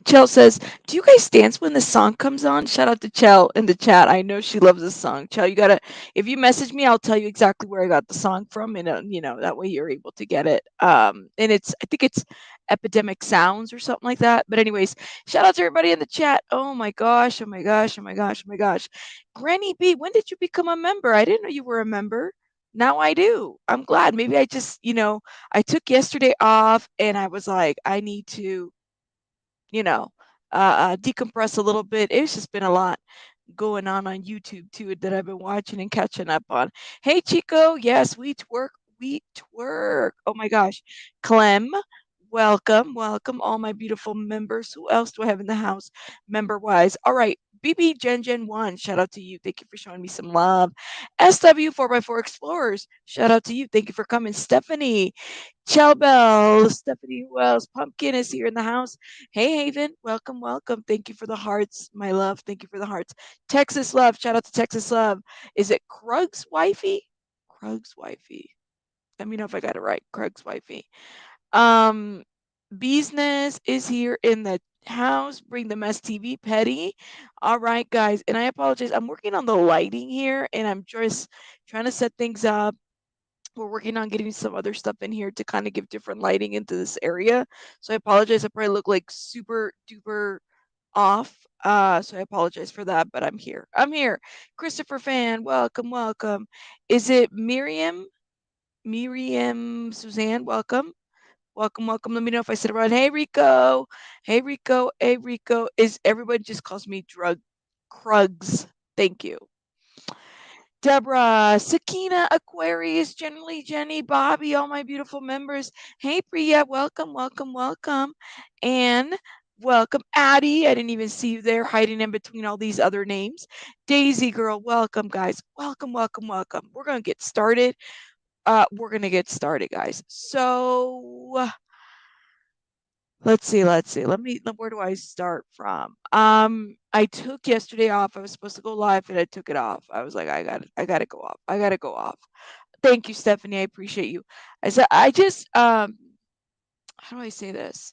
Chell says, "Do you guys dance when the song comes on?" Shout out to Chell in the chat. I know she loves this song. Chell, you gotta. If you message me, I'll tell you exactly where I got the song from, and that way you're able to get it. And I think it's Epidemic Sounds or something like that. But anyways, shout out to everybody in the chat. Oh my gosh! Oh my gosh! Oh my gosh! Oh my gosh! Granny B, when did you become a member? I didn't know you were a member. Now I do. I'm glad. Maybe I just, I took yesterday off, and I was like, I need to you know, decompress a little bit. It's just been a lot going on YouTube too that I've been watching and catching up on. Hey Chico, yes, we twerk. Oh my gosh, Clem, welcome, welcome, all my beautiful members. Who else do I have in the house, member wise? All right. BB Gen 1, shout out to you. Thank you for showing me some love. SW4x4 Explorers, shout out to you. Thank you for coming. Stephanie, Chelbell, Stephanie, who else? Pumpkin is here in the house. Hey, Haven, welcome, welcome. Thank you for the hearts, my love. Thank you for the hearts. Texas Love, shout out to Texas Love. Is it Krug's wifey? Krug's wifey. Let me know if I got it right. Krug's wifey. Um, Business is here in the house. Bring the mess TV, Petty. All right, guys. And I apologize. I'm working on the lighting here, and I'm just trying to set things up. We're working on getting some other stuff in here to kind of give different lighting into this area. So I apologize. I probably look like super duper off. So I apologize for that, but I'm here. I'm here. Christopher Fan, welcome, welcome. Is it Miriam? Miriam Suzanne, welcome. Welcome, welcome. Let me know if I said it right. Hey Rico. Hey Rico. Hey Rico. Is everybody just calls me drug Krugs? Thank you. Deborah, Sakina, Aquarius, generally Jenny, Bobby, all my beautiful members. Hey, Priya, welcome, welcome, welcome. And welcome, Addie. I didn't even see you there hiding in between all these other names. Daisy girl, welcome, guys. Welcome, welcome, welcome. We're going to get started. Guys. So let's see. Where do I start from? I took yesterday off. I was supposed to go live and I took it off. I was like, I got to go off. I got to go off. Thank you, Stephanie. I appreciate you. I said, how do I say this?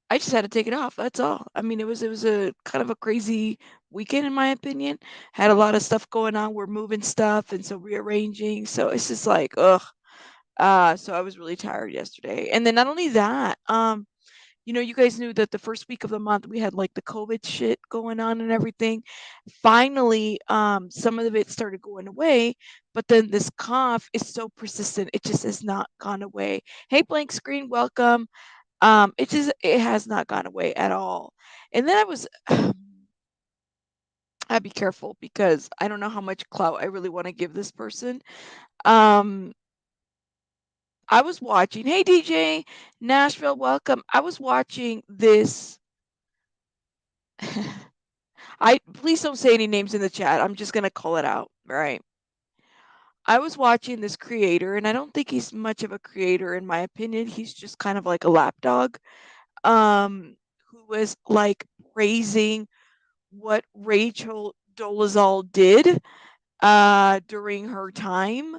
I just had to take it off. That's all. I mean, it was a kind of a crazy weekend in my opinion. Had a lot of stuff going on. We're moving stuff and so rearranging. So it's just like, ugh. So I was really tired yesterday. And then not only that, you guys knew that the first week of the month we had like the COVID shit going on and everything. Finally, some of it started going away, but then this cough is so persistent. It just has not gone away. Hey, blank screen, welcome. It has not gone away at all. And then I'd be careful because I don't know how much clout I really want to give this person. Um, I was watching. Hey, DJ, Nashville, welcome. I was watching this. Please don't say any names in the chat. I'm just gonna call it out. Right. I was watching this creator, and I don't think he's much of a creator in my opinion. He's just kind of like a lapdog. Who was like praising what Rachel Dolezal did during her time.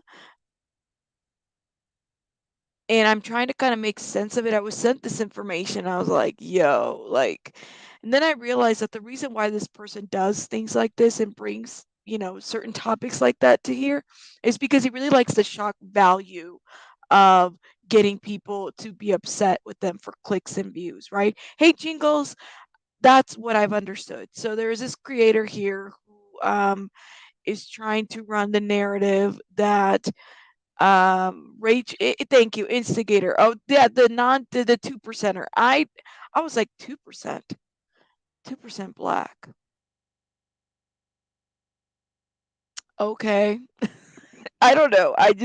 And I'm trying to kind of make sense of it. I was sent this information. I was like, yo, like, and then I realized that the reason why this person does things like this and brings, certain topics like that to here is because he really likes the shock value of getting people to be upset with them for clicks and views, right? Hey, Jingles, that's what I've understood. So there is this creator here who is trying to run the narrative that rage thank you, instigator. Oh yeah, the 2%er. I was like 2%, 2% black. Okay. I don't know. It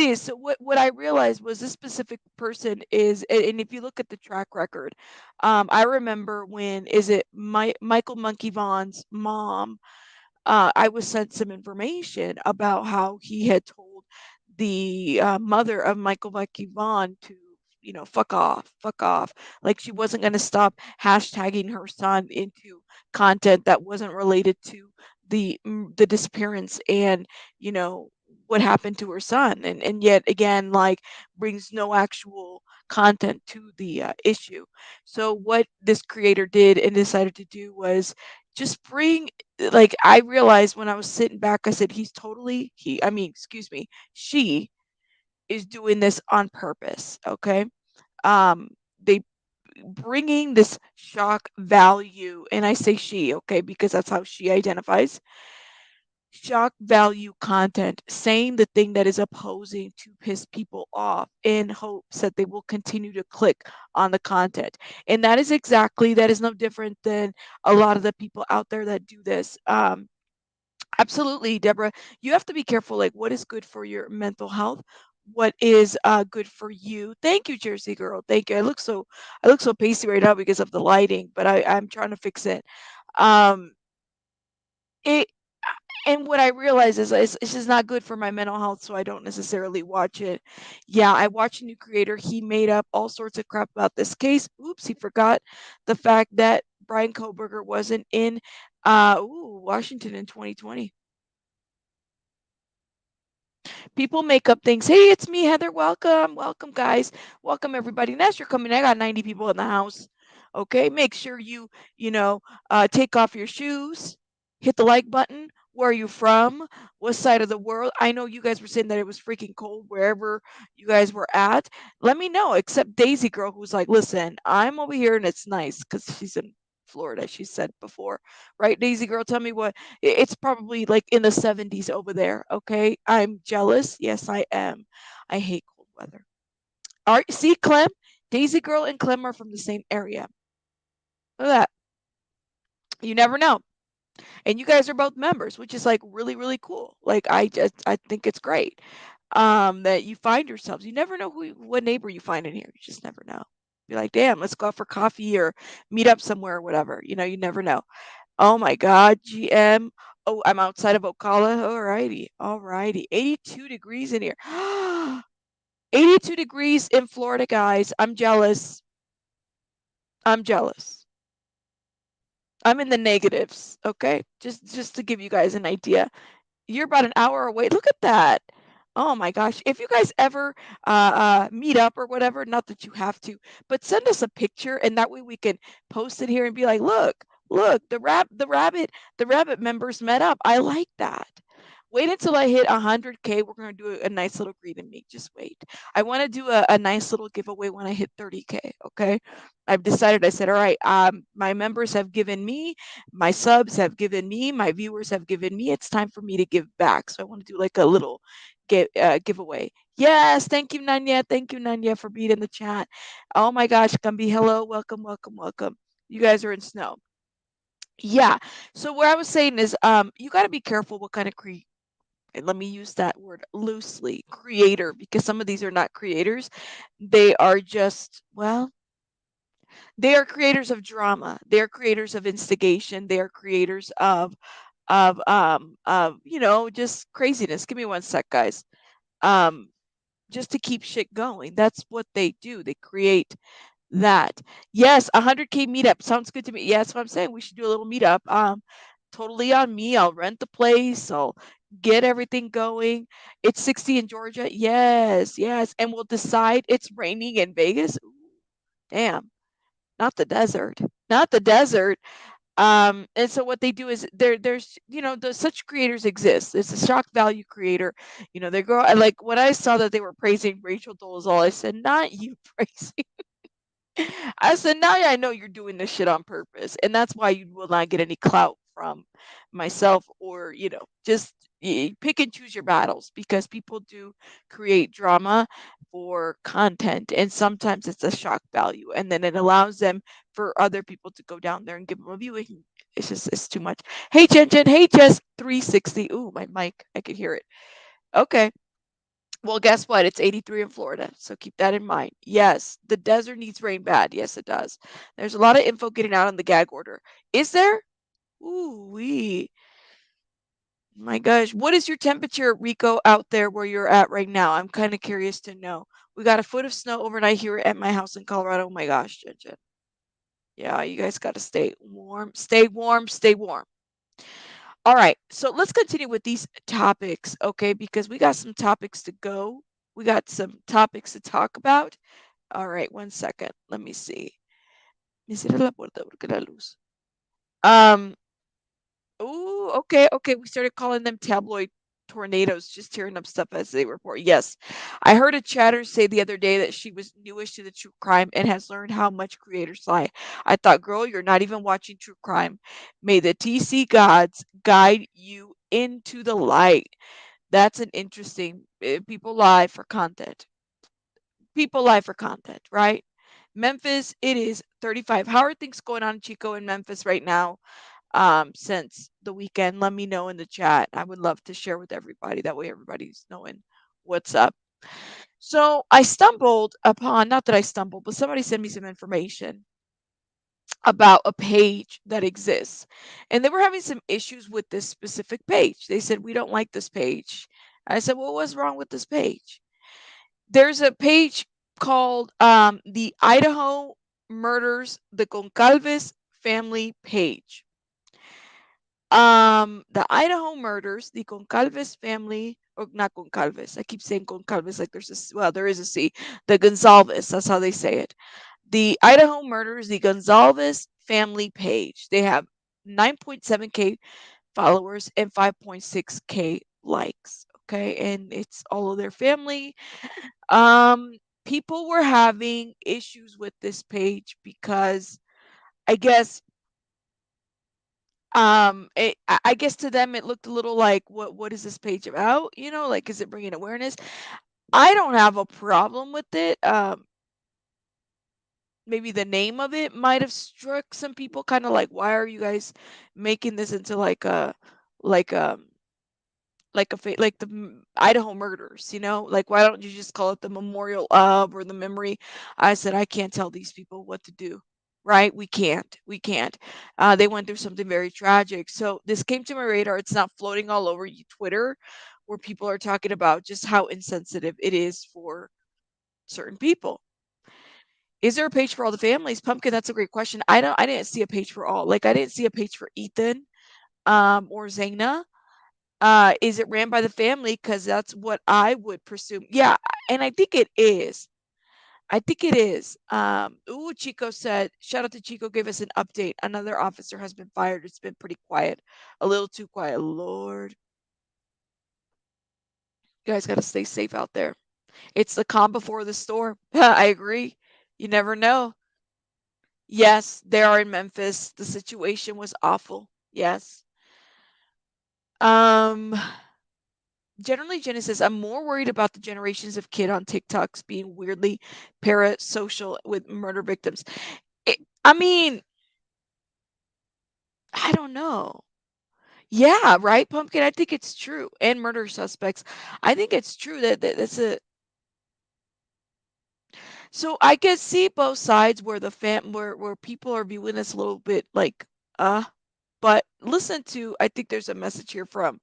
is. So what I realized was this specific person is, and if you look at the track record, I remember when is it Michael Monkey Vaughn's mom, I was sent some information about how he had told the mother of Michael Bucky Vaughn to, fuck off, fuck off. Like she wasn't going to stop hashtagging her son into content that wasn't related to the disappearance and, you know, what happened to her son, and yet again, like, brings no actual content to the issue. So what this creator did and decided to do was just bring, like, I realized when I was sitting back, I said, he's totally, I mean, excuse me, she is doing this on purpose. Okay. They bringing this shock value, and I say she, okay, because that's how she identifies, shock value content, saying the thing that is opposing to piss people off in hopes that they will continue to click on the content. And that is exactly, that is no different than a lot of the people out there that do this. Absolutely, Deborah. You have to be careful, like, what is good for your mental health, what is good for you. Thank you, Jersey girl. Thank you. I look so pasty right now because of the lighting, but I'm trying to fix it. Um, it and what I realize is it's just not good for my mental health, so I don't necessarily watch it. Yeah, I watched a new creator. He made up all sorts of crap about this case. Oops, he forgot the fact that Brian Koberger wasn't in Washington in 2020. People make up things. Hey, it's me, Heather. Welcome. Welcome, guys. Welcome, everybody. Next, you're coming. I got 90 people in the house. Okay. Make sure take off your shoes, hit the like button. Where are you from? What side of the world? I know you guys were saying that it was freaking cold wherever you guys were at. Let me know, except Daisy Girl, who's like, listen, I'm over here and it's nice because she's in Florida, she said before. Right, Daisy Girl? Tell me what it's probably like in the 70s over there. Okay. I'm jealous. Yes, I am. I hate cold weather. All right. See, Clem, Daisy Girl and Clem are from the same area. Look at that. You never know. And you guys are both members, which is like really, really cool. Like, I think it's great that you find yourselves. You never know what neighbor you find in here. You just never know. Be like, damn, let's go out for coffee or meet up somewhere or whatever. You never know. Oh my God, GM. Oh, I'm outside of Ocala. All righty. All righty. 82 degrees in here. 82 degrees in Florida, guys. I'm jealous. I'm jealous. I'm in the negatives. Okay. Just to give you guys an idea. You're about an hour away. Look at that. Oh my gosh. If you guys ever meet up or whatever, not that you have to, but send us a picture and that way we can post it here and be like, look, the rabbit members met up. I like that. Wait until I hit 100K. We're going to do a nice little greet and meet. Just wait. I want to do a nice little giveaway when I hit 30K. Okay. I've decided, I said, all right, my members have given me, my subs have given me, my viewers have given me. It's time for me to give back. So I want to do like a little giveaway. Yes. Thank you, Nanya. Thank you, Nanya, for being in the chat. Oh my gosh. Gumby, hello. Welcome, welcome, welcome. You guys are in snow. Yeah. So what I was saying is, you got to be careful what kind of and let me use that word loosely, creator, because some of these are not creators. They are just, well, they are creators of drama. They are creators of instigation. They are creators of just craziness. Give me one sec, guys. Um, just to keep shit going. That's what they do. They create that. Yes, 100K meetup sounds good to me. Yeah, that's what I'm saying. We should do a little meetup. Totally on me. I'll rent the place. I'll get everything going. It's 60 in Georgia. Yes, yes. And we'll decide. It's raining in Vegas. Ooh, damn, not the desert. Not the desert. And so what they do is such creators exist. It's a shock value creator. They go, like, when I saw that they were praising Rachel Dolezal, I said, not you praising. I said, now I know you're doing this shit on purpose. And that's why you will not get any clout from myself, or, just pick and choose your battles, because people do create drama for content. And sometimes it's a shock value. And then it allows them for other people to go down there and give them a view. It's too much. Hey, Jen Jen. Hey, Jess 360. Ooh, my mic. I could hear it. Okay. Well, guess what? It's 83 in Florida, so keep that in mind. Yes, the desert needs rain bad. Yes, it does. There's a lot of info getting out on the gag order. Is there? Ooh wee. My gosh. What is your temperature, Rico, out there where you're at right now? I'm kind of curious to know. We got a foot of snow overnight here at my house in Colorado. Oh my gosh, Jen Jen. Yeah, you guys got to stay warm. Stay warm. Stay warm. All right, so let's continue with these topics, okay? Because we got some topics to go. We got some topics to talk about. All right, 1 second. Let me see. Me cierra la puerta porque la luz. Ooh, okay, okay. We started calling them tabloid tornadoes, just tearing up stuff as they report. Yes. I heard a chatter say the other day that she was newish to the true crime and has learned how much creators lie. I thought, girl, you're not even watching true crime. May the TC gods guide you into the light. That's an interesting. People lie for content. People lie for content, right? Memphis, it is 35. How are things going on, Chico, in Memphis right now? Since the weekend, let me know in the chat. I would love to share with everybody. That way everybody's knowing what's up. So I stumbled upon, not that I stumbled, but somebody sent me some information about a page that exists. And they were having some issues with this specific page. They said, we don't like this page. I said, well, what's wrong with this page? There's a page called the Idaho Murders, the Goncalves family page. The Idaho murders, the Goncalves family, or not Goncalves. I keep saying Goncalves like there's a well, there is a C. The Gonzalves, that's how they say it. The Idaho murders, the Gonzalves family page. They have 9.7K followers and 5.6K likes. Okay, and it's all of their family. Um, People were having issues with this page because I guess I guess to them it looked a little like what is this page about, like is it bringing awareness? I don't have a problem with it. Maybe the name of it might have struck some people kind of like, why are you guys making this into like um like the Idaho murders, like why don't you just call it the memorial of or the memory? I said I can't tell these people what to do, right? We can't. They went through something very tragic, so this came to my radar. It's not floating all over Twitter where people are talking about just how insensitive it is for certain people. Is there a page for all the families? Pumpkin, that's a great question. I didn't see a page for all. Like I didn't see a page for Ethan or Zaina. Is it ran by the family? Because that's what I would presume. Yeah, and I think it is. I think it is. Ooh, Chico said, shout out to Chico, gave us an update. Another officer has been fired. It's been pretty quiet. A little too quiet. Lord. You guys got to stay safe out there. It's the calm before the storm. I agree. You never know. Yes, they are in Memphis. The situation was awful. Yes. Um, Generally, Genesis, I'm more worried about the generations of kid on TikToks being weirdly parasocial with murder victims. I mean, I don't know. Yeah, right, Pumpkin. I think it's true. And murder suspects. I think it's true that that's a. So I can see both sides where the where people are viewing this a little bit like uh. But listen to. I think there's a message here from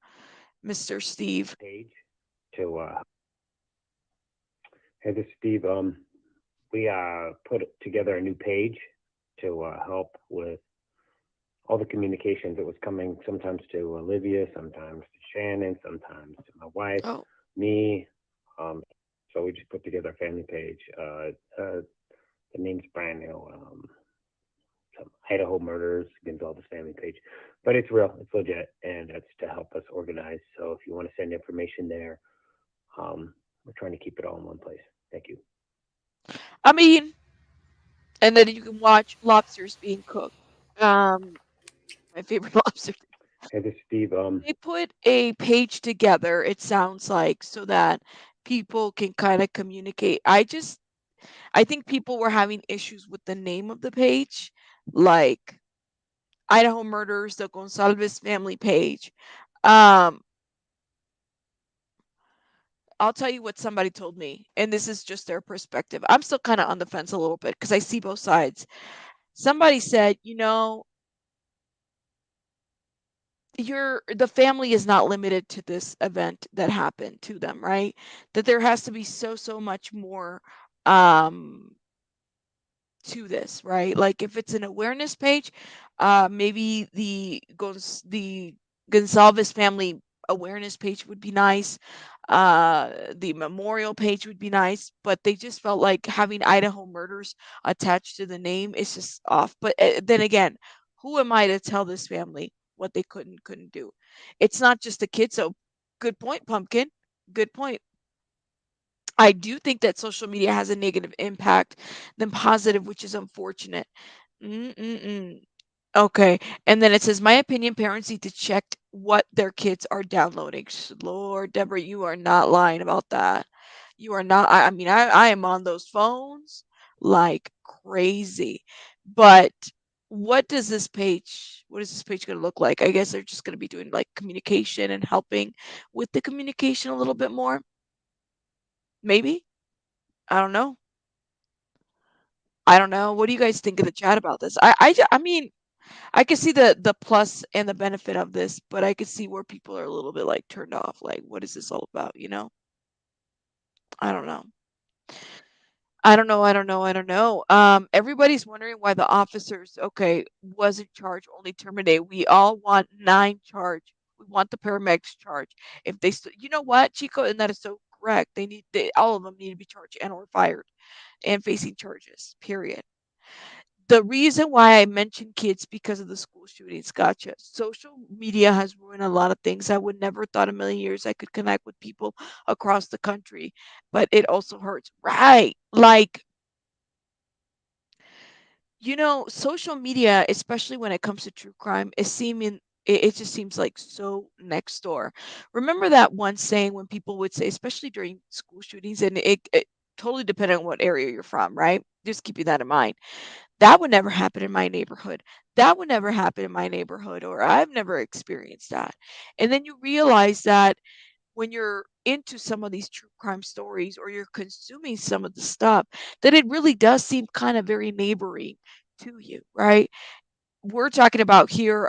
Mr. Steve. Page to hey, this is Steve. We put together a new page to help with all the communications that was coming sometimes to Olivia, sometimes to Shannon, sometimes to my wife, Oh, me. Um, so we just put together a family page. The name's brand new. Some Idaho murders, Gonzalez family page, but it's real, it's legit, and that's to help us organize. So if you want to send information there, we're trying to keep it all in one place. Thank you. I mean, and then you can watch lobsters being cooked. Um, my favorite lobster. Hey, this is Steve. They put a page together, it sounds like, so that people can kind of communicate. I think people were having issues with the name of the page, like Idaho Murders, the Gonsalves family page. Um, I'll tell you what somebody told me, and this is just their perspective. I'm still kind of on the fence a little bit because I see both sides. Somebody said, the family is not limited to this event that happened to them, right? That there has to be so much more um to this, right? Like if it's an awareness page, maybe the goes the Goncalves family awareness page would be nice. The memorial page would be nice, but they just felt like having Idaho murders attached to the name is just off. But then again, who am I to tell this family what they couldn't do? It's not just the kids. So good point, Pumpkin. Good point. I do think that social media has a negative impact than positive, which is unfortunate. Mm-mm-mm. Okay. And then it says, my opinion, parents need to check what their kids are downloading. Lord, Deborah, you are not lying about that. You are not. I mean, I am on those phones like crazy. But what is this page going to look like? I guess they're just going to be doing like communication and helping with the communication a little bit more. Maybe. I don't know. I don't know. What do you guys think in the chat about this? I mean, I can see the plus and the benefit of this, but I could see where people are a little bit like turned off. Like, what is this all about? You know? I don't know. I don't know. I don't know. I don't know. Everybody's wondering why the officers, okay, wasn't charged, only terminated. We all want 9 charge. We want the paramedics charged. If they, you know what, Chico, and that is so correct. All of them need to be charged and or fired and facing charges. Period. The reason why I mentioned kids because of the school shootings. Gotcha. Social media has ruined a lot of things. I would never thought a million years I could connect with people across the country, but it also hurts. Right. Like, social media, especially when it comes to true crime, it just seems like so next door. Remember that one saying when people would say, especially during school shootings, and it totally depending on what area you're from, right? Just keeping that in mind. That would never happen in my neighborhood. That would never happen in my neighborhood, or I've never experienced that. And then you realize that when you're into some of these true crime stories or you're consuming some of the stuff, that it really does seem kind of very neighboring to you, right? We're talking about here,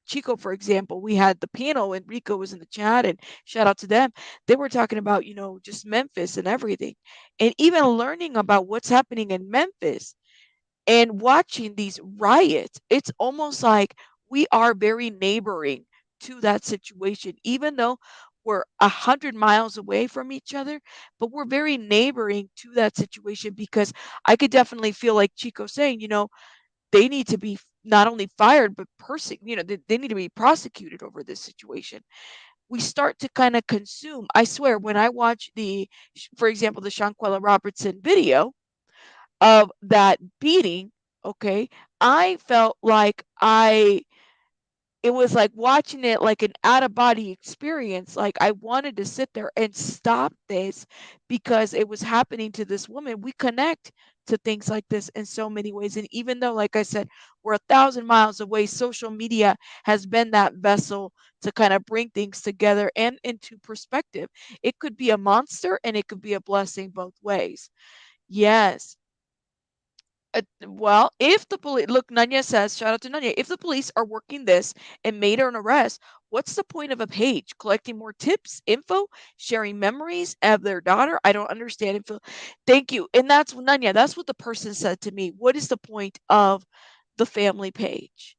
Chico, for example, we had the panel and Rico was in the chat and shout out to them. They were talking about, just Memphis and everything. And even learning about what's happening in Memphis and watching these riots, it's almost like we are very neighboring to that situation, even though we're 100 miles away from each other, but we're very neighboring to that situation because I could definitely feel like Chico saying, they need to be not only fired, but they need to be prosecuted over this situation. We start to kind of consume. I swear, when I watch for example, the Shanquella Robertson video, of that beating, okay, I felt like it was like watching it like an out of body experience. Like I wanted to sit there and stop this because it was happening to this woman. We connect to things like this in so many ways. And even though, like I said, we're 1,000 miles away, social media has been that vessel to kind of bring things together and into perspective. It could be a monster and it could be a blessing both ways. Yes. Well, if the police look, Nanya says, shout out to Nanya, if the police are working this and made an arrest, what's the point of a page? Collecting more tips, info, sharing memories of their daughter? I don't understand. Info. Thank you. And that's Nanya. That's what the person said to me. What is the point of the family page?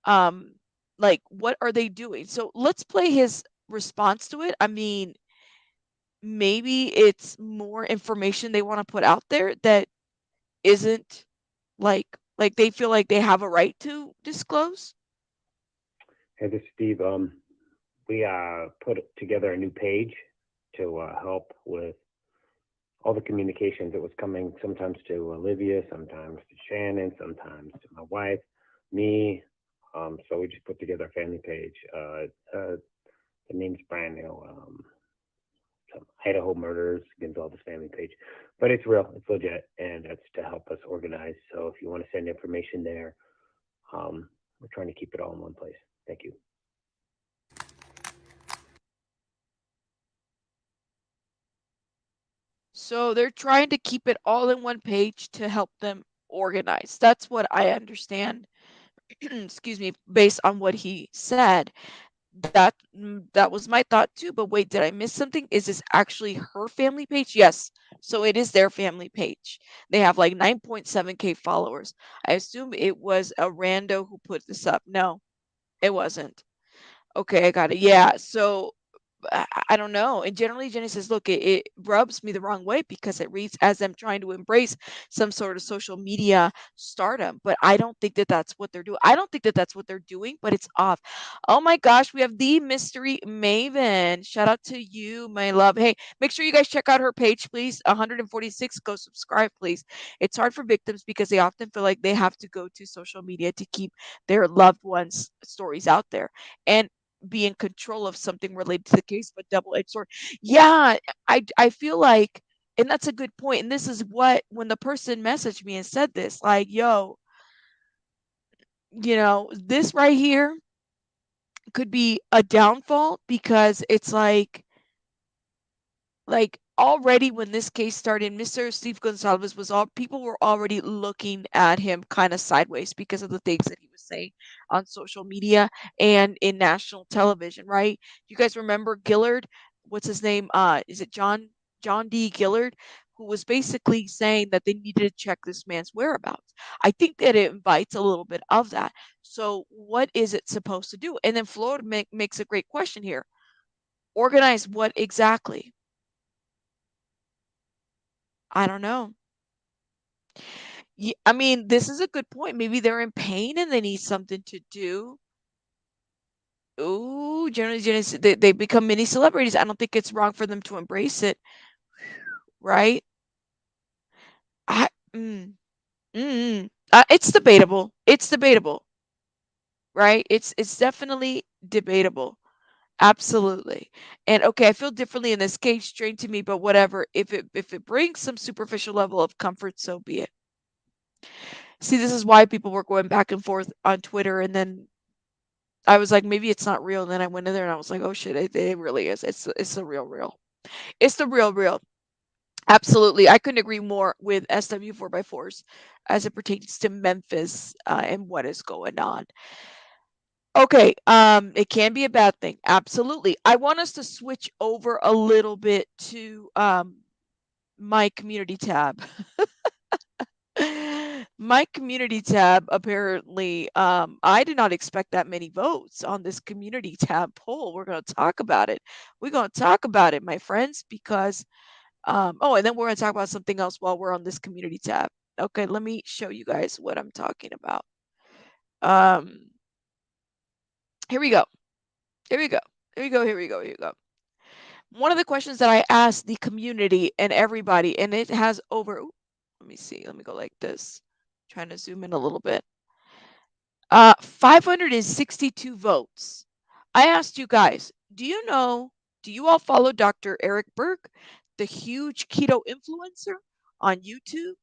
Um, like, what are they doing? So let's play his response to it. I mean, maybe it's more information they want to put out there that isn't like they feel like they have a right to disclose? Hey, this is Steve. We put together a new page to help with all the communications that was coming sometimes to Olivia, sometimes to Shannon, sometimes to my wife, me. So we just put together a family page. The name's brand new. Some Idaho murders, Goncalves family page, but it's real, it's legit, and that's to help us organize. So if you want to send information there, we're trying to keep it all in one place. Thank you. So they're trying to keep it all in one page to help them organize. That's what I understand. Excuse me, based on what he said. That was my thought too. But wait, did I miss something? Is this actually her family page? Yes. So it is their family page. They have like 9.7K followers. I assume it was a rando who put this up. No, it wasn't. Okay, I got it. Yeah. So I don't know. And generally, Jenny says, look, it rubs me the wrong way because it reads as them trying to embrace some sort of social media stardom. But I don't think that that's what they're doing. I don't think that that's what they're doing, but it's off. Oh my gosh, we have the mystery Maven. Shout out to you, my love. Hey, make sure you guys check out her page, please. 146. Go subscribe, please. It's hard for victims because they often feel like they have to go to social media to keep their loved ones' stories out there. And be in control of something related to the case, but double-edged sword. Yeah, I feel like, and that's a good point. And this is what when the person messaged me and said this, like, yo, this right here could be a downfall because it's like already when this case started, Mr. Steve Gonsalves was all people were already looking at him kind of sideways because of the things that he was saying on social media and in national television, right? You guys remember Gillard? What's his name? Is it John D. Gillard? Who was basically saying that they needed to check this man's whereabouts. I think that it invites a little bit of that. So, what is it supposed to do? And then Florida makes a great question here. Organize what exactly? I don't know. I mean, this is a good point. Maybe they're in pain and they need something to do. Ooh, generally, they become mini celebrities. I don't think it's wrong for them to embrace it, right? I, mm, it's debatable. It's debatable, right? It's definitely debatable. Absolutely. And okay, I feel differently in this case, strange to me, but whatever. If it brings some superficial level of comfort, so be it. See, this is why people were going back and forth on Twitter, and then I was like, maybe it's not real. And then I went in there and I was like, oh shit, it really is. It's the real. It's the real. Absolutely. I couldn't agree more with SW 4x4s as it pertains to Memphis and what is going on. Okay, it can be a bad thing. Absolutely. I want us to switch over a little bit to my community tab. My community tab, apparently, I did not expect that many votes on this community tab poll. We're going to talk about it. We're going to talk about it, my friends, because oh, and then we're going to talk about something else while we're on this community tab. Okay, let me show you guys what I'm talking about. Um Here we go. Here we go. Here we go. One of the questions that I asked the community and everybody, and it has over, ooh, let me see, let me go like this, trying to zoom in a little bit. 562 votes. I asked you guys, do you all follow Dr. Eric Berg, the huge keto influencer on YouTube?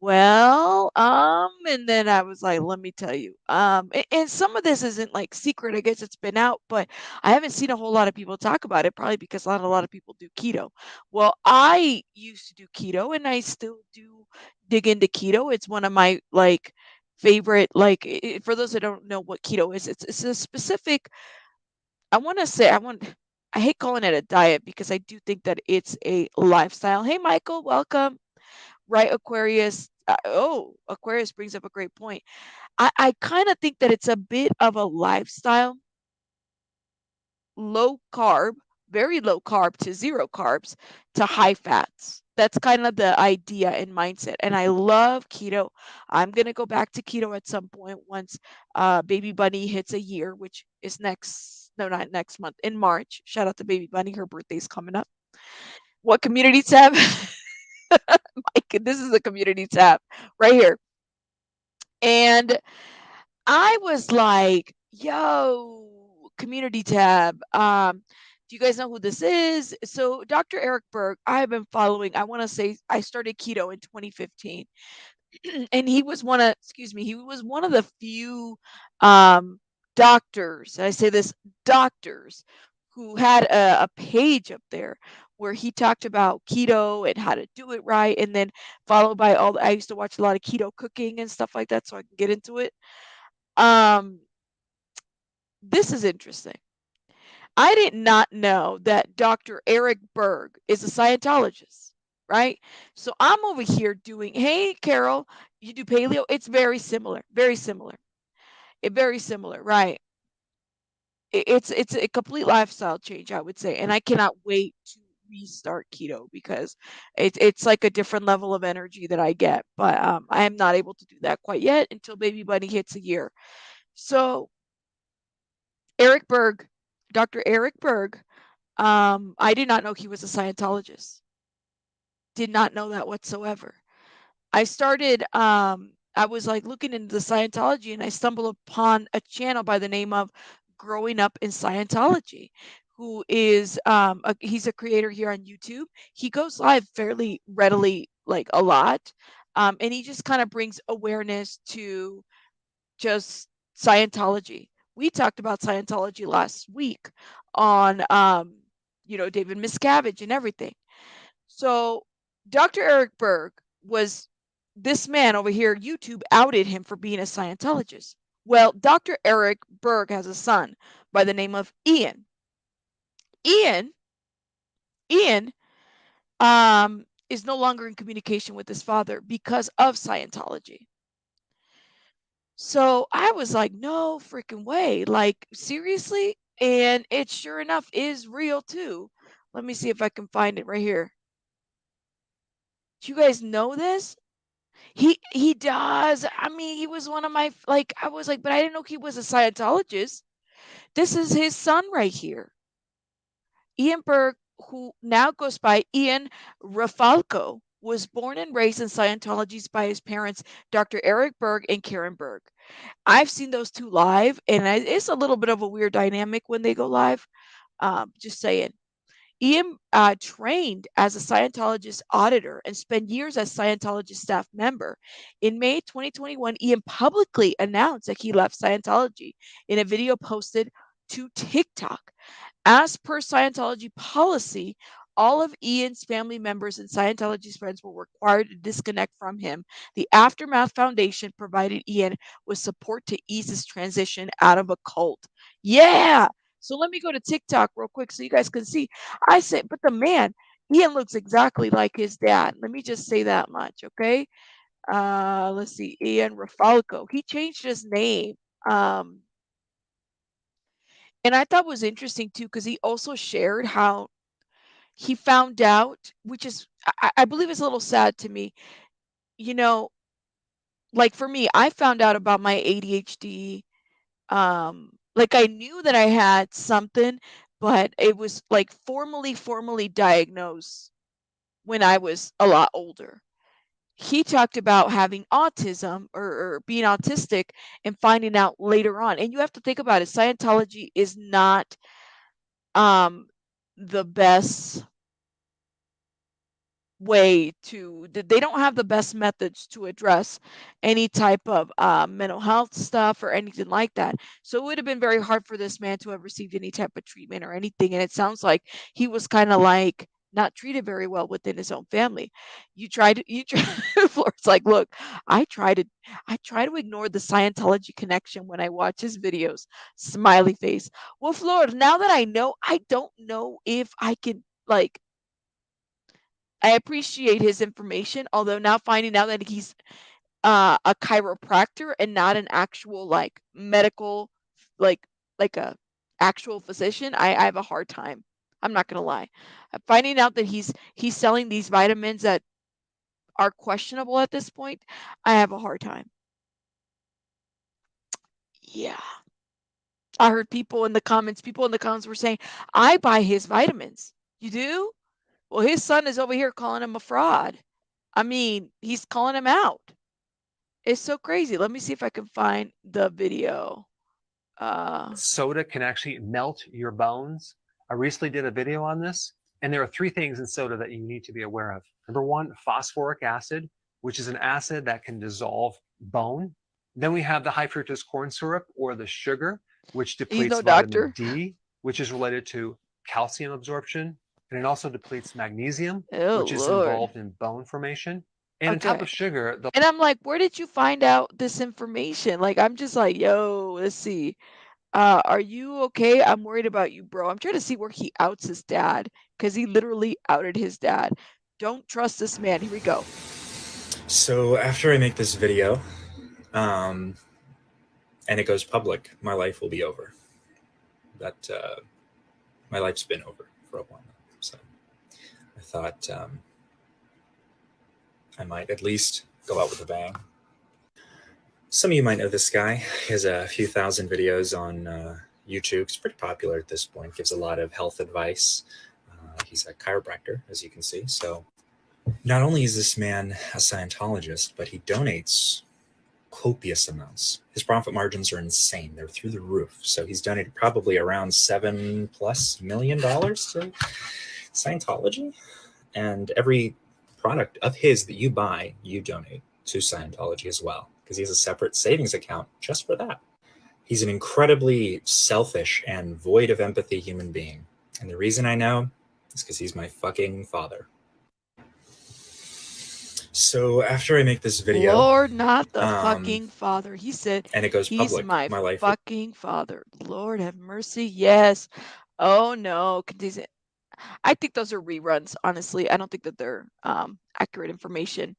Well, and then I was like, let me tell you, and some of this isn't like secret. I guess it's been out, but I haven't seen a whole lot of people talk about it, probably because not a lot of people do keto. Well, I used to do keto and I still do dig into keto. It's one of my like favorite, like for those that don't know what keto is, it's a specific, I want to say, I hate calling it a diet because I do think that it's a lifestyle. Hey, Michael, welcome. Right, Aquarius. Aquarius brings up a great point. I kind of think that it's a bit of a lifestyle, low carb, very low carb to zero carbs to high fats. That's kind of the idea and mindset. And I love keto. I'm going to go back to keto at some point once Baby Bunny hits a year, which is no, not next month, in March. Shout out to Baby Bunny. Her birthday's coming up. What community tab? Mike, this is a community tab right here. And I was like, yo, community tab. Do you guys know who this is? So Dr. Eric Berg, I have been following, I want to say I started keto in 2015. And he was one of the few doctors, I say this, doctors who had a page up there where he talked about keto and how to do it right, and then followed by I used to watch a lot of keto cooking and stuff like that so I can get into it. um this is interesting. I did not know that Dr. Eric Berg is a Scientologist, right? So I'm over here doing, hey, Carol, you do paleo? It's very similar, very similar. It very similar, right? it's a complete lifestyle change, I would say, and I cannot wait to restart keto because it's like a different level of energy that I get, but I am not able to do that quite yet until baby bunny hits a year. So Eric Berg, Dr. Eric Berg, I did not know he was a Scientologist. Did not know that whatsoever. I was like looking into the Scientology and I stumbled upon a channel by the name of Growing Up in Scientology, who is he's a creator here on YouTube. He goes live fairly readily, like a lot. And he just kind of brings awareness to just Scientology. We talked about Scientology last week on David Miscavige and everything. So Dr. Eric Berg was this man over here. YouTube outed him for being a Scientologist. Well, Dr. Eric Berg has a son by the name of Ian. Ian, Ian, is no longer in communication with his father because of Scientology. So I was like, no freaking way. Like, seriously? And it sure enough is real too. Let me see if I can find it right here. Do you guys know this? He does. I mean, he was one of my, like, I was like, but I didn't know he was a Scientologist. This is his son right here. Ian Berg, who now goes by Ian Rafalko, was born and raised in Scientology by his parents, Dr. Eric Berg and Karen Berg. I've seen those two live, and it's a little bit of a weird dynamic when they go live. Just saying. Ian trained as a Scientologist auditor and spent years as Scientologist staff member. In May 2021, Ian publicly announced that he left Scientology in a video posted to TikTok. As per Scientology policy, all of Ian's family members and Scientology's friends were required to disconnect from him. The Aftermath Foundation provided Ian with support to ease his transition out of a cult. Yeah. So let me go to TikTok real quick so you guys can see. I said, but the man, Ian looks exactly like his dad. Let me just say that much, okay? Let's see, Ian Rafalko. He changed his name. Um, and I thought was interesting too, because he also shared how he found out, which is I believe is a little sad to me. You know, like for me, I found out about my ADHD. Like I knew that I had something, but it was like formally diagnosed when I was a lot older. He talked about having autism or being autistic and finding out later on. And you have to think about it. Scientology is not um the best way to they don't have the best methods to address any type of mental health stuff or anything like that. So it would have been very hard for this man to have received any type of treatment or anything, and it sounds like he was kind of like not treated very well within his own family. You try Floor's like, look, I try to ignore the Scientology connection when I watch his videos. Smiley face. Well, Floor, now that I know, I don't know if I can, like, I appreciate his information, although now finding out that he's a chiropractor and not an actual like medical, like like a actual physician, I have a hard time. I'm not gonna lie. Finding out that he's selling these vitamins that are questionable at this point, I have a hard time. Yeah. I heard people in the comments were saying, I buy his vitamins. You do? Well, his son is over here calling him a fraud. I mean, he's calling him out. It's so crazy. Let me see if I can find the video. Soda can actually melt your bones. I recently did a video on this, and there are three things in soda that you need to be aware of. Number one, phosphoric acid, which is an acid that can dissolve bone. Then we have the high fructose corn syrup, or the sugar, which He's depletes no vitamin doctor. D, which is related to calcium absorption. And it also depletes magnesium, Oh which is Lord. involved in bone formation. And on top Okay. of sugar, the And I'm like, where did you find out this information? Like, I'm just like, yo, let's see. Are you okay? I'm worried about you, bro. I'm trying to see where he outs his dad because he literally outed his dad. Don't trust this man. Here we go. So after I make this video, and it goes public, my life will be over. that my life's been over for a while. So I thought I might at least go out with a bang. Some of you might know this guy. He has a few thousand videos on YouTube. He's pretty popular at this point. Gives a lot of health advice. He's a chiropractor, as you can see. So not only is this man a Scientologist, but he donates copious amounts. His profit margins are insane. They're through the roof. So he's donated probably around $7+ million to Scientology. And every product of his that you buy, you donate to Scientology as well, because he has a separate savings account just for that. He's an incredibly selfish and void of empathy human being. And the reason I know is because he's my fucking father. So after I make this video, Lord, not the fucking father. He said, and it goes he's public, my life. fucking father. Lord have mercy. Yes. Oh no. I think those are reruns, honestly. I don't think that they're accurate information.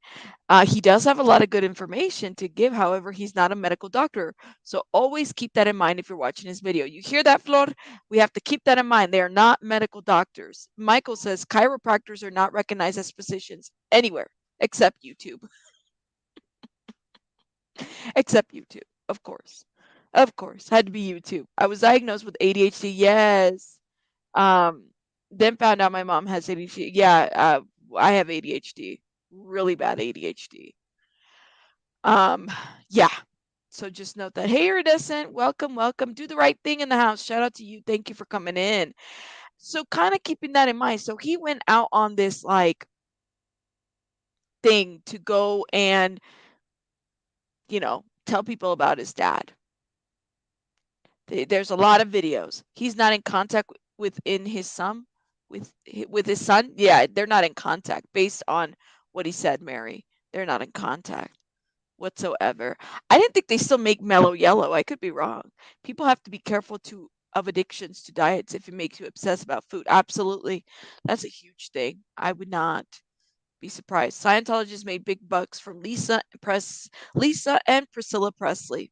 He does have a lot of good information to give. However, he's not a medical doctor. So always keep that in mind if you're watching his video. You hear that, Flor? We have to keep that in mind. They are not medical doctors. Michael says chiropractors are not recognized as physicians anywhere except YouTube. Except YouTube, of course. Of course. Had to be YouTube. I was diagnosed with ADHD. Yes. Then found out my mom has ADHD. Yeah, I have ADHD. Really bad ADHD. Yeah. So just note that. Hey, Iridescent, welcome, welcome. Do the right thing in the house. Shout out to you. Thank you for coming in. So kind of keeping that in mind. So he went out on this like thing to go and, tell people about his dad. There's a lot of videos. He's not in contact with his son. With his son, yeah, they're not in contact based on what he said, Mary. They're not in contact whatsoever. I didn't think they still make Mellow Yellow. I could be wrong. People have to be careful of addictions to diets if it makes you obsessed about food. Absolutely. That's a huge thing. I would not be surprised. Scientologists made big bucks from Lisa and Priscilla Presley.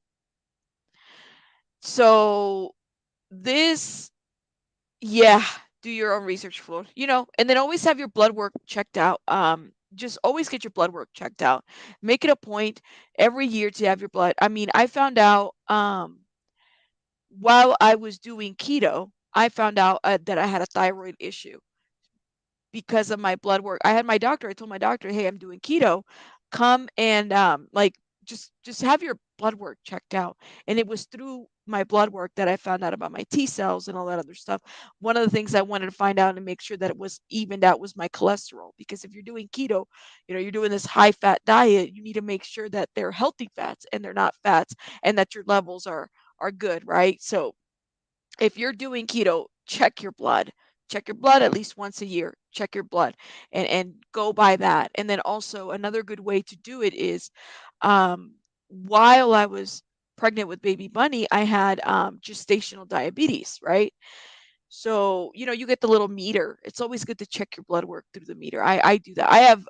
So this, yeah, do your own research, Floor. And then always have your blood work checked out. Just always get your blood work checked out. Make it a point every year to have your blood. I mean, I found out while I was doing keto, I found out that I had a thyroid issue because of my blood work. I told my doctor, hey, I'm doing keto. Come and just have your blood work checked out. And it was through my blood work that I found out about my T cells and all that other stuff. One of the things I wanted to find out and make sure that it was evened out was my cholesterol, because if you're doing keto, you're doing this high fat diet, you need to make sure that they're healthy fats and they're not fats, and that your levels are good, right? So if you're doing keto, check your blood. Check your blood at least once a year. Check your blood and go by that. And then also another good way to do it is while I was pregnant with baby Bunny, I had gestational diabetes, right? So, you get the little meter. It's always good to check your blood work through the meter. I do that. I have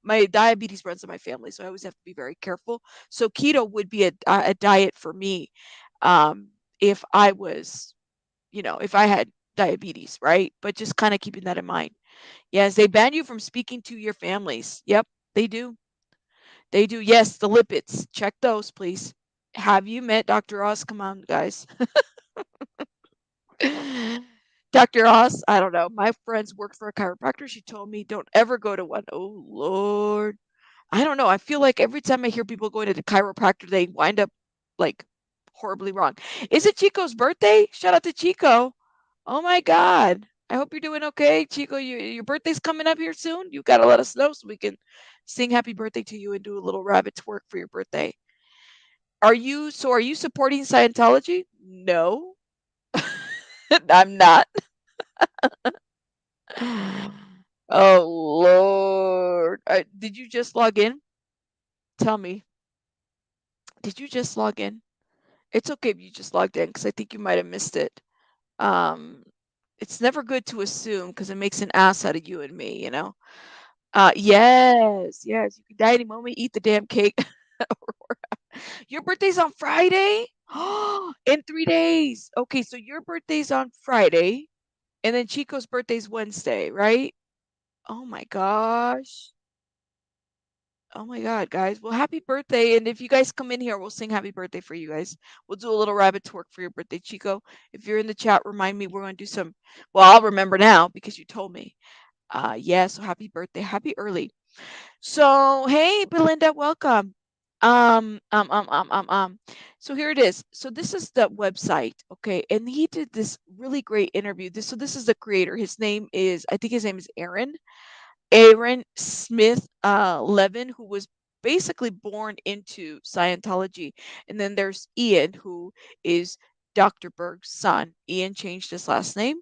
my diabetes runs in my family, so I always have to be very careful. So keto would be a diet for me if I was, if I had diabetes, right? But just kind of keeping that in mind. Yes, they ban you from speaking to your families. Yep, they do. They do. Yes, the lipids. Check those, please. Have you met Dr. Oz? Come on, guys. Dr. Oz, I don't know. My friends worked for a chiropractor. She told me don't ever go to one. Oh, Lord. I don't know. I feel like every time I hear people going to the chiropractor, they wind up like horribly wrong. Is it Chico's birthday? Shout out to Chico. Oh my God. I hope you're doing okay. Chico, your birthday's coming up here soon. You got to let us know so we can sing happy birthday to you and do a little rabbit twerk for your birthday. Are you supporting Scientology? No, I'm not. Oh, Lord. Did you just log in? Tell me. Did you just log in? It's okay if you just logged in because I think you might have missed it. It's never good to assume because it makes an ass out of you and me, yes. You can die any moment, eat the damn cake. Your birthday's on Friday? In 3 days. Okay, so your birthday's on Friday, and then Chico's birthday's Wednesday, right? Oh my gosh. Oh my God, guys. Well, happy birthday. And if you guys come in here, we'll sing happy birthday for you guys. We'll do a little rabbit twerk for your birthday, Chico. If you're in the chat, remind me. We're going to do some. Well, I'll remember now because you told me. Yeah, so happy birthday. Happy early. So, hey, Belinda, welcome. Um, um, um, um, um, um. So here it is. So this is the website, okay? And he did this really great interview. This is the creator. I think his name is Aaron Smith Levin, who was basically born into Scientology. And then there's Ian, who is Dr. Berg's son. Ian changed his last name,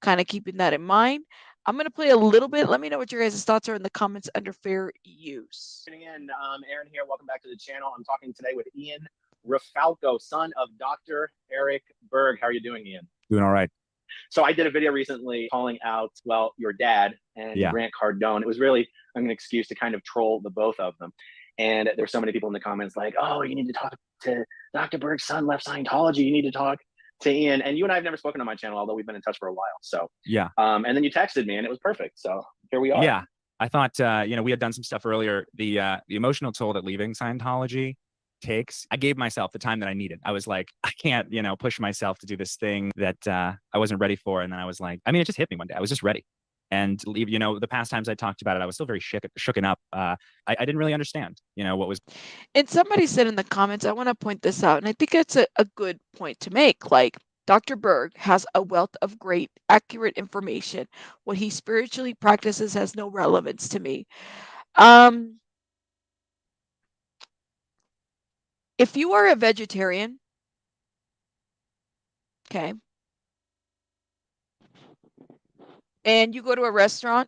kind of keeping that in mind. I'm going to play a little bit. Let me know what your guys' thoughts are in the comments under fair use. Again, Aaron here. Welcome back to the channel. I'm talking today with Ian Rafalko, son of Dr. Eric Berg. How are you doing, Ian? Doing all right. So I did a video recently calling out, well, your dad and Grant Cardone. It was really an excuse to kind of troll the both of them. And there's so many people in the comments like, oh, you need to talk to Dr. Berg's son left Scientology. You need to talk to Ian. And you and I have never spoken on my channel, although we've been in touch for a while. So yeah. And then you texted me and it was perfect. So here we are. Yeah. I thought, we had done some stuff earlier. The emotional toll that leaving Scientology takes, I gave myself the time that I needed. I was like, I can't, push myself to do this thing that I wasn't ready for. And then I was like, it just hit me one day. I was just ready. And leave, the past times I talked about it, I was still very shooken up. I didn't really understand, what was. And somebody said in the comments, I want to point this out, and I think it's a good point to make. Like, Dr. Berg has a wealth of great, accurate information. What he spiritually practices has no relevance to me. If you are a vegetarian, okay, and you go to a restaurant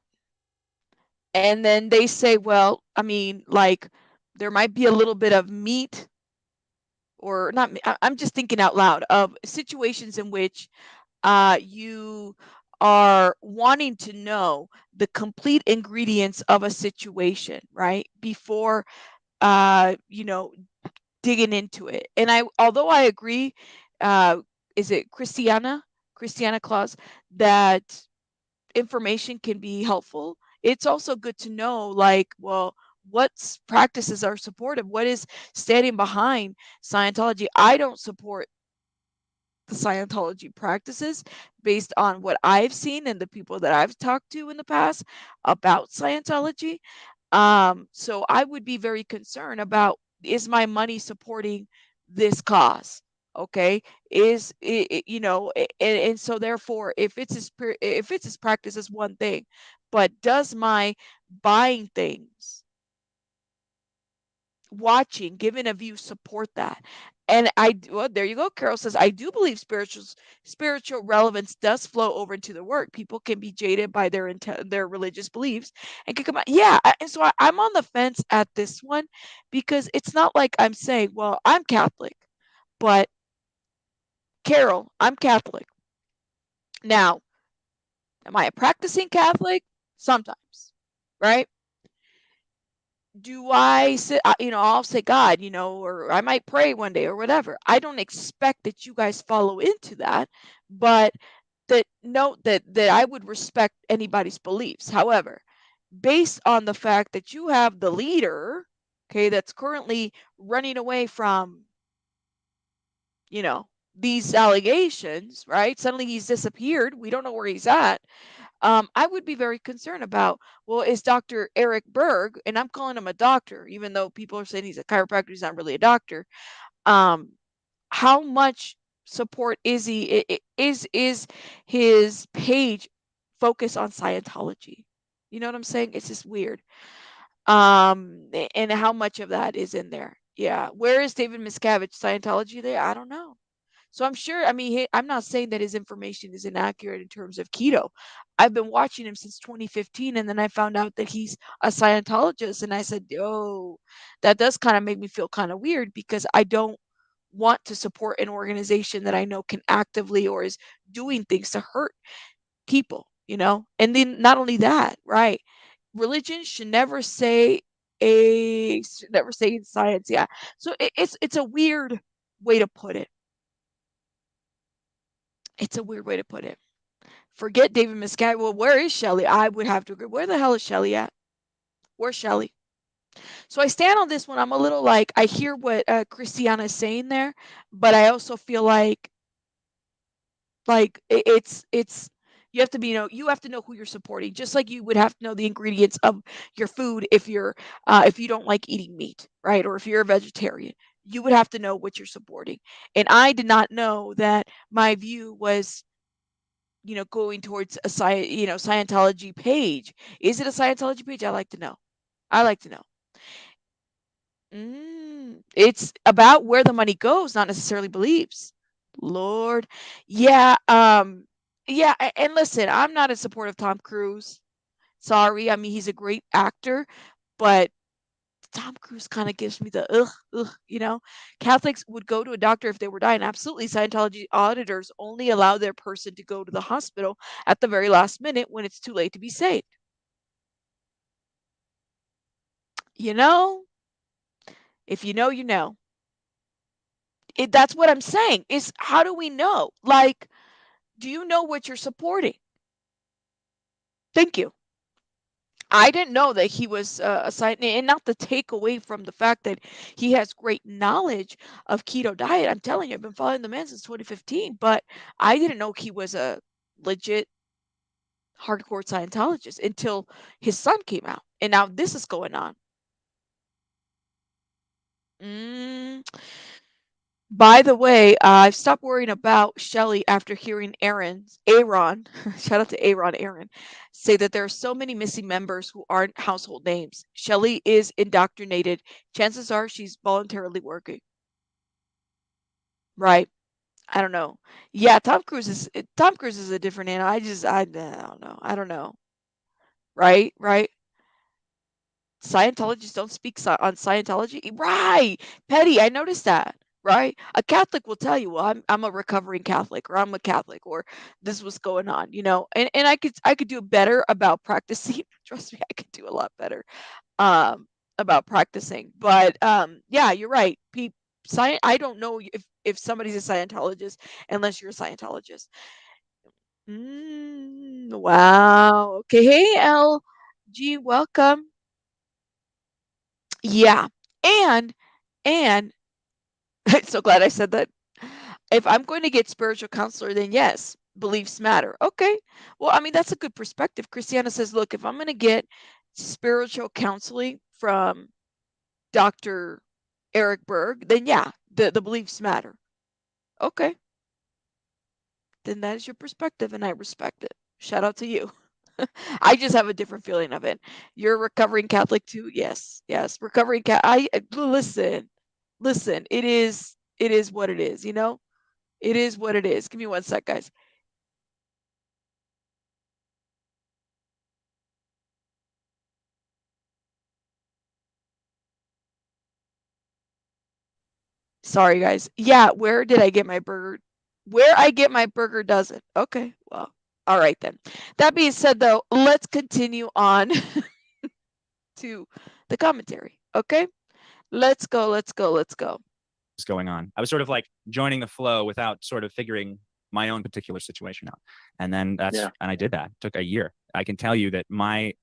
and then they say, well, there might be a little bit of meat or not. I'm just thinking out loud of situations in which you are wanting to know the complete ingredients of a situation, right? Before, digging into it. And although I agree, is it Christiana Claus, that information can be helpful. It's also good to know, like, well, what practices are supportive? What is standing behind Scientology? I don't support the Scientology practices based on what I've seen and the people that I've talked to in the past about Scientology. So I would be very concerned about, is my money supporting this cause? Okay, is it, and so therefore, if it's his practice is one thing, but does my buying things, watching, giving a view support that? And there you go. Carol says, I do believe spiritual relevance does flow over into the work. People can be jaded by their religious beliefs and can come out. Yeah. And so I'm on the fence at this one, because it's not like I'm saying, well, I'm Catholic, but Carol, I'm Catholic. Now, am I a practicing Catholic? Sometimes, right? Do I sit, I'll say God, or I might pray one day or whatever. I don't expect that you guys follow into that, but note that I would respect anybody's beliefs. However, based on the fact that you have the leader, okay, that's currently running away from, these allegations, right? Suddenly he's disappeared. We don't know where he's at. I would be very concerned about, well, is Dr. Eric Berg, and I'm calling him a doctor, even though people are saying he's a chiropractor, he's not really a doctor. How much support is he? Is his page focused on Scientology? You know what I'm saying? It's just weird. And how much of that is in there? Yeah. Where is David Miscavige? Scientology there? I don't know. So I'm sure, I'm not saying that his information is inaccurate in terms of keto. I've been watching him since 2015, and then I found out that he's a Scientologist, and I said, oh, that does kind of make me feel kind of weird, because I don't want to support an organization that I know can actively or is doing things to hurt people, And then not only that, right? Religion should never say never saying science. Yeah. So it's a weird way to put it. It's a weird way to put it. Forget David Miscavige. Well, where is Shelley? I would have to agree. Where the hell is Shelley at? Where's Shelley? So I stand on this one. I'm a little like, I hear what Christiana is saying there, but I also feel like it's you have to be, you have to know who you're supporting, just like you would have to know the ingredients of your food if you don't like eating meat, right? Or if you're a vegetarian, you would have to know what you're supporting. And I did not know that my view was, going towards a Scientology page. Is it a Scientology page? I like to know. I like to know. It's about where the money goes, not necessarily beliefs. Lord. Yeah, yeah, and listen, I'm not in support of Tom Cruise. Sorry. I mean, he's a great actor, but Tom Cruise kind of gives me the ugh. Catholics would go to a doctor if they were dying. Absolutely. Scientology auditors only allow their person to go to the hospital at the very last minute when it's too late to be saved. If you know, you know. That's what I'm saying, is how do we know? Like, do you know what you're supporting? Thank you. I didn't know that he was a scientist, and not to take away from the fact that he has great knowledge of keto diet. I'm telling you, I've been following the man since 2015, but I didn't know he was a legit hardcore Scientologist until his son came out, and now this is going on. By the way, I've stopped worrying about Shelley after hearing Aaron, shout out to Aaron, say that there are so many missing members who aren't household names. Shelley is indoctrinated. Chances are she's voluntarily working. Right. I don't know. Yeah, Tom Cruise is a different animal. I don't know. I don't know. Right? Right? Scientologists don't speak on Scientology. Right. Petty, I noticed that. Right? A Catholic will tell you, well, I'm a recovering Catholic, or I'm a Catholic, or this is what's going on, and I could do better about practicing. Trust me, I could do a lot better about practicing. But yeah, you're right. I don't know if somebody's a Scientologist unless you're a Scientologist. Wow. Okay. Hey, LG, welcome. Yeah. And I'm so glad I said that. If I'm going to get spiritual counselor, then yes, beliefs matter. Okay. Well, I mean, that's a good perspective. Christiana says, look, if I'm going to get spiritual counseling from Dr. Eric Berg, then yeah, the beliefs matter. Okay. Then that is your perspective, and I respect it. Shout out to you. I just have a different feeling of it. You're a recovering Catholic too? Yes. Yes. Recovering listen. It is what it is, It is what it is. Give me one sec, guys. Sorry, guys. Yeah, where did I get my burger? Where I get my burger doesn't. Okay, well, all right then. That being said, though, let's continue on to the commentary. Okay, let's go. What's going on? I was sort of like joining the flow without sort of figuring my own particular situation out. And then and I did that. It took a year. I can tell you that my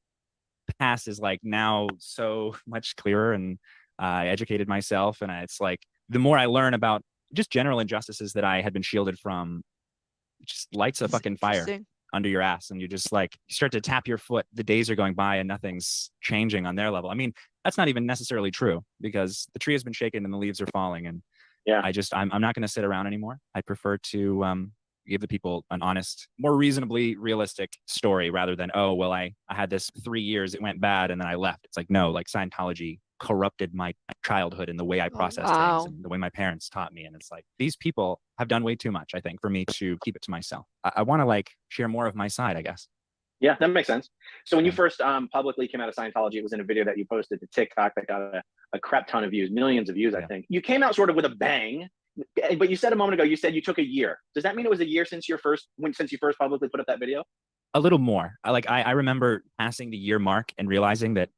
past is like now so much clearer, and I educated myself, and it's like the more I learn about just general injustices that I had been shielded from, it just lights a fucking fire under your ass, and you just like you start to tap your foot. The days are going by and nothing's changing on their level. I mean, that's not even necessarily true, because the tree has been shaken and the leaves are falling, and I'm not going to sit around anymore. I prefer to give the people an honest, more reasonably realistic story, rather than, oh, well, I had this 3 years, it went bad, and then I left. It's like, no, like Scientology corrupted my childhood and the way I processed things and the way my parents taught me. And it's like, these people have done way too much, I think, for me to keep it to myself. I want to like share more of my side, I guess. Yeah, that makes sense. So when you first publicly came out of Scientology, it was in a video that you posted to TikTok that got a crap ton of views, millions of views, I think. You came out sort of with a bang, but you said a moment ago, you said you took a year. Does that mean it was a year since you first publicly put up that video? A little more. I remember passing the year mark and realizing that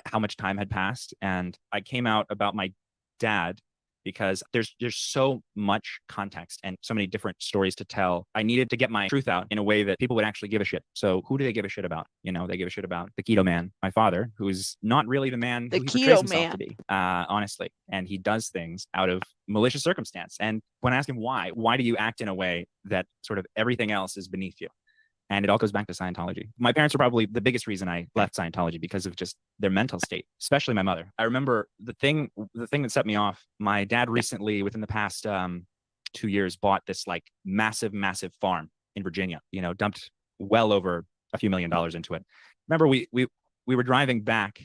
how much time had passed. And I came out about my dad because there's so much context and so many different stories to tell. I needed to get my truth out in a way that people would actually give a shit. So who do they give a shit about? You know, they give a shit about the keto man, my father, who's not really the man The who he portrays keto himself man. to be, honestly. And he does things out of malicious circumstance. And when I ask him why do you act in a way that sort of everything else is beneath you? And it all goes back to Scientology. My parents are probably the biggest reason I left Scientology because of just their mental state, especially my mother. I remember the thing that set me off, my dad recently, within the past 2 years, bought this like massive farm in Virginia, you know, dumped well over a few $1 million into it. Remember, we were driving back.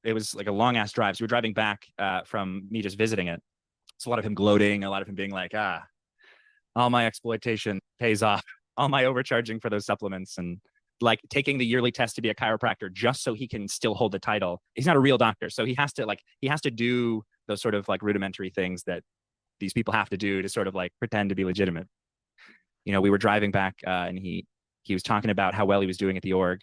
It was like a long ass drive. So we were driving back from me just visiting it. It's a lot of him gloating, a lot of him being like, all my exploitation pays off. All my overcharging for those supplements, and like taking the yearly test to be a chiropractor just so he can still hold the title. He's not a real doctor. So he has to do those sort of like rudimentary things that these people have to do to sort of like pretend to be legitimate. You know, we were driving back and he was talking about how well he was doing at the org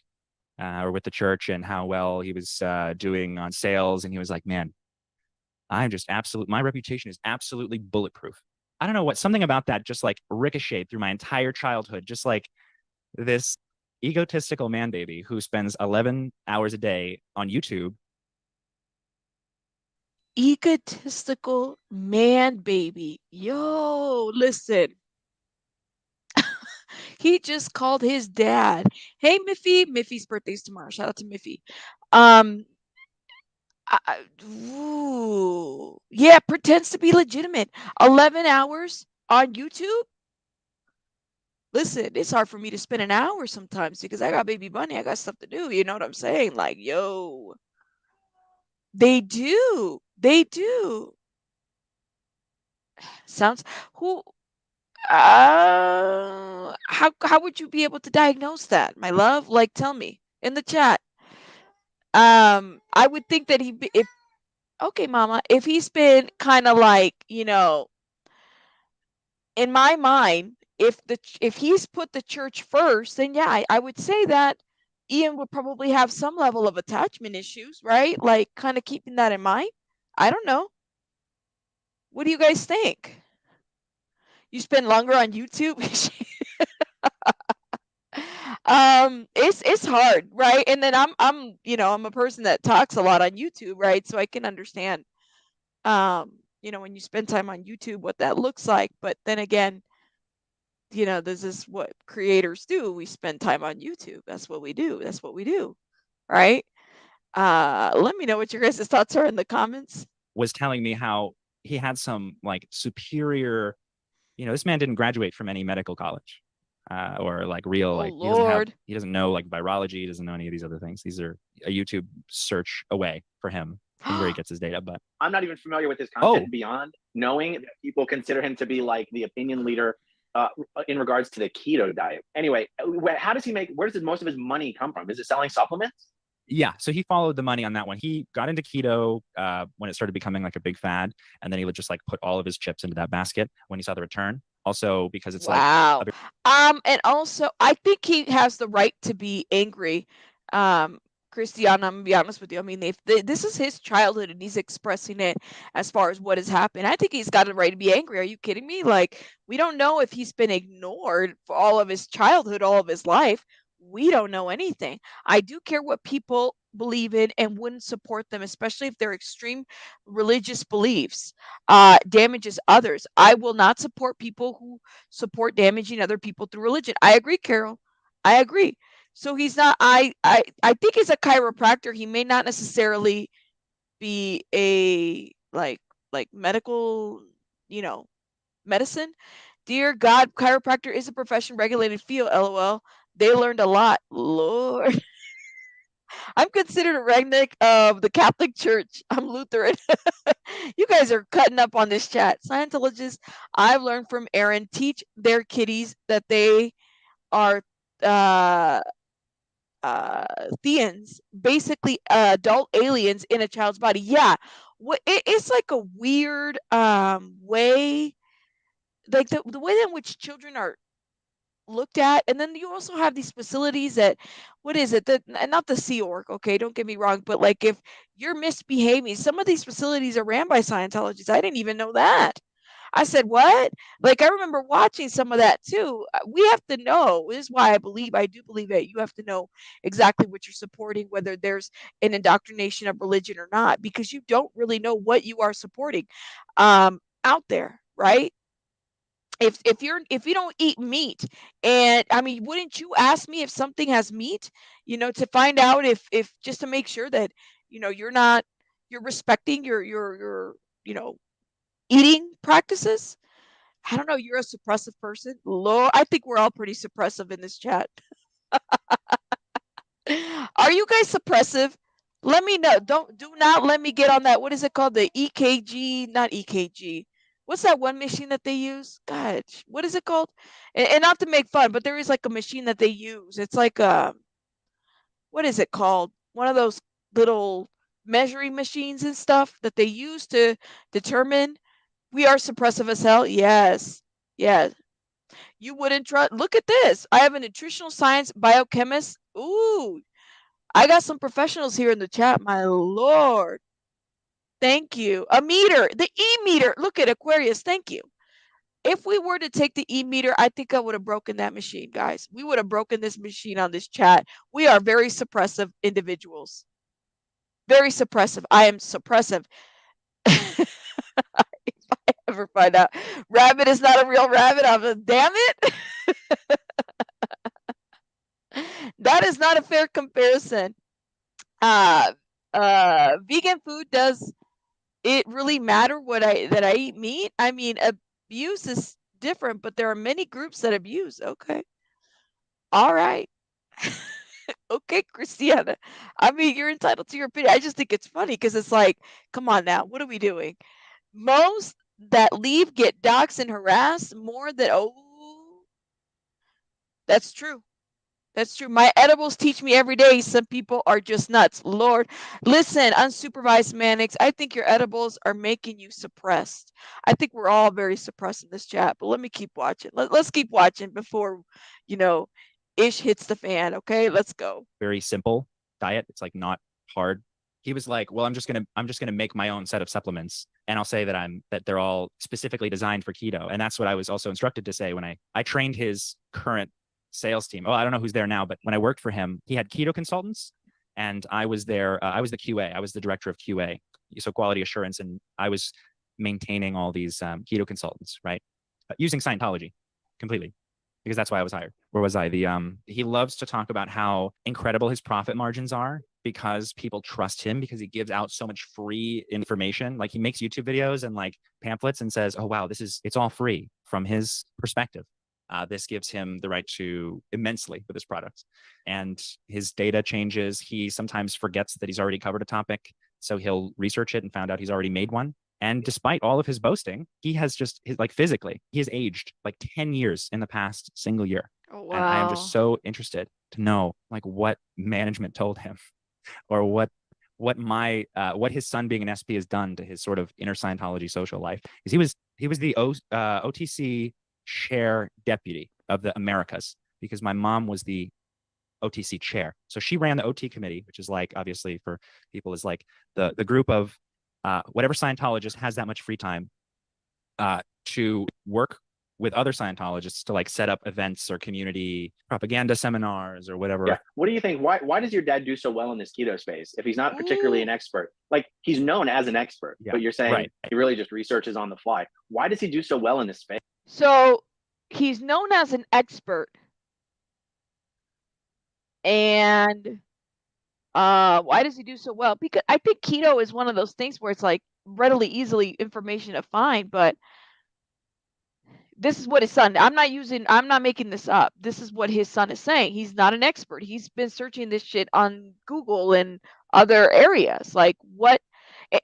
or with the church and how well he was doing on sales. And he was like, man, my reputation is absolutely bulletproof. I don't know what, something about that just like ricocheted through my entire childhood, just like this egotistical man baby who spends 11 hours a day on YouTube. Egotistical man baby. Yo, listen. He just called his dad. Hey, Miffy. Miffy's birthday's tomorrow. Shout out to Miffy. Yeah, pretends to be legitimate. 11 hours on YouTube. Listen, it's hard for me to spend an hour sometimes because I got baby bunny. I got stuff to do. You know what I'm saying? Like, yo, they do. Sounds who? How would you be able to diagnose that, my love? Like, tell me in the chat. I would think that if okay, mama, if he's been kind of like, you know, in my mind, if he's put the church first, then yeah, I would say that Ian would probably have some level of attachment issues, right? Like kind of keeping that in mind. I don't know. What do you guys think? You spend longer on YouTube? It's hard, right? And then I'm a person that talks a lot on YouTube, right? So I can understand when you spend time on YouTube what that looks like. But then again, this is what creators do. We spend time on YouTube. That's what we do. Right? Let me know what your guys' thoughts are in the comments. Was telling me how he had some like superior, this man didn't graduate from any medical college or like real, like he doesn't know like virology. He doesn't know any of these other things. These are a YouTube search away for him and where he gets his data. But I'm not even familiar with his content beyond knowing that people consider him to be like the opinion leader in regards to the keto diet. Anyway, how does where does most of his money come from? Is it selling supplements? Yeah, so he followed the money on that one. He got into keto when it started becoming like a big fad, and then he would just like put all of his chips into that basket when he saw the return. Also, because it's wow. And also, I think he has the right to be angry. Christiana, I'm gonna be honest with you. I mean, this is his childhood, and he's expressing it as far as what has happened. I think he's got a right to be angry. Are you kidding me? Like, we don't know if he's been ignored for all of his childhood, all of his life. We don't know anything. I do care what people believe in and wouldn't support them, especially if their extreme religious beliefs damages others. I will not support people who support damaging other people through religion. I agree, Carol. I agree. So he's not. I think he's a chiropractor. He may not necessarily be a like medical, medicine. Dear God, chiropractor is a profession regulated field. LOL. They learned a lot. Lord. I'm considered a redneck of the Catholic Church. I'm Lutheran. You guys are cutting up on this chat. Scientologists, I've learned from Aaron, teach their kiddies that they are theans, basically adult aliens in a child's body. Yeah. It's like a weird way, like the way in which children are looked at. And then you also have these facilities that, what is it? Not the Sea Org, okay, don't get me wrong, but like if you're misbehaving, some of these facilities are ran by Scientologists. I didn't even know that. I said, what? Like, I remember watching some of that too. We have to know. This is why I do believe that you have to know exactly what you're supporting, whether there's an indoctrination of religion or not, because you don't really know what you are supporting out there, right? If you don't eat meat, and I mean, wouldn't you ask me if something has meat, to find out if just to make sure that you're respecting your eating practices. I don't know, you're a suppressive person. Lord, I think we're all pretty suppressive in this chat. Are you guys suppressive? Let me know. Do not let me get on that. What is it called? The EKG, not EKG. What's that one machine that they use? God, what is it called? And not to make fun, but there is like a machine that they use. It's like what is it called? One of those little measuring machines and stuff that they use to determine we are suppressive as hell. Yes. Yes. You wouldn't trust. Look at this. I have a nutritional science biochemist. Ooh, I got some professionals here in the chat. My Lord. Thank you. A meter, the e-meter. Look at Aquarius. Thank you. If we were to take the e-meter, I think I would have broken that machine, guys. We would have broken this machine on this chat. We are very suppressive individuals. Very suppressive. I am suppressive. If I ever find out rabbit is not a real rabbit, I'm a damn it. That is not a fair comparison. Vegan food, does it really matter that I eat meat? I mean, abuse is different, but there are many groups that abuse. Okay. All right. Okay, Christiana. I mean, you're entitled to your opinion. I just think it's funny because it's like, come on now, what are we doing? Most that leave get doxxed and harassed more than, oh, that's true. That's true. My edibles teach me every day some people are just nuts. Lord, listen, unsupervised manics, I think your edibles are making you suppressed. I think we're all very suppressed in this chat, but let me keep watching. Let's keep watching before, you know, ish hits the fan. Okay, let's go. Very simple diet. It's like not hard. He was like, well, I'm just gonna make my own set of supplements, and I'll say that they're all specifically designed for keto. And that's what I was also instructed to say when I trained his current sales team. Oh, I don't know who's there now, but when I worked for him, he had keto consultants, and I was there. I was the QA. I was the director of QA, so quality assurance, and I was maintaining all these keto consultants, right? Using Scientology completely, because that's why I was hired. Where was I? He loves to talk about how incredible his profit margins are because people trust him because he gives out so much free information. Like he makes YouTube videos and like pamphlets and says, "Oh wow, it's all free." From his perspective, this gives him the right to immensely with his products, and his data changes. He sometimes forgets that he's already covered a topic, so he'll research it and found out he's already made one. And despite all of his boasting, he has just like physically, he has aged like 10 years in the past single year. Oh, wow. And I am just so interested to know like what management told him or what his son being an SP has done to his sort of inner Scientology social life. Because he was the OTC chair deputy of the Americas, because my mom was the OTC chair. So she ran the OT committee, which is like, obviously for people, is like the group of whatever Scientologist has that much free time to work with other Scientologists to like set up events or community propaganda seminars or whatever. Yeah. What do you think? Why does your dad do so well in this keto space if he's not particularly an expert? Like he's known as an expert, but you're saying he really just researches on the fly. Why does he do so well in this space? So he's known as an expert, and why does he do so well? Because I think keto is one of those things where it's like readily, easily information to find, but this is what his son, I'm not making this up. This is what his son is saying. He's not an expert. He's been searching this shit on Google and other areas. Like what,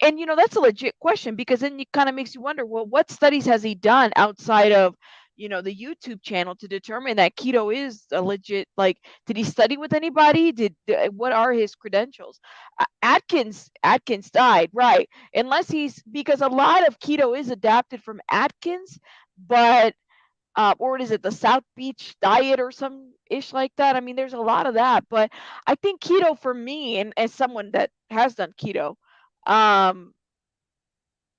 and that's a legit question, because then it kind of makes you wonder, well, what studies has he done outside of, the YouTube channel to determine that keto is a legit, like, did he study with anybody? What are his credentials? Atkins died, right? Unless because a lot of keto is adapted from Atkins, but or what is it, the South Beach diet or some ish like that. I mean, there's a lot of that, but I think keto for me, and as someone that has done keto, um,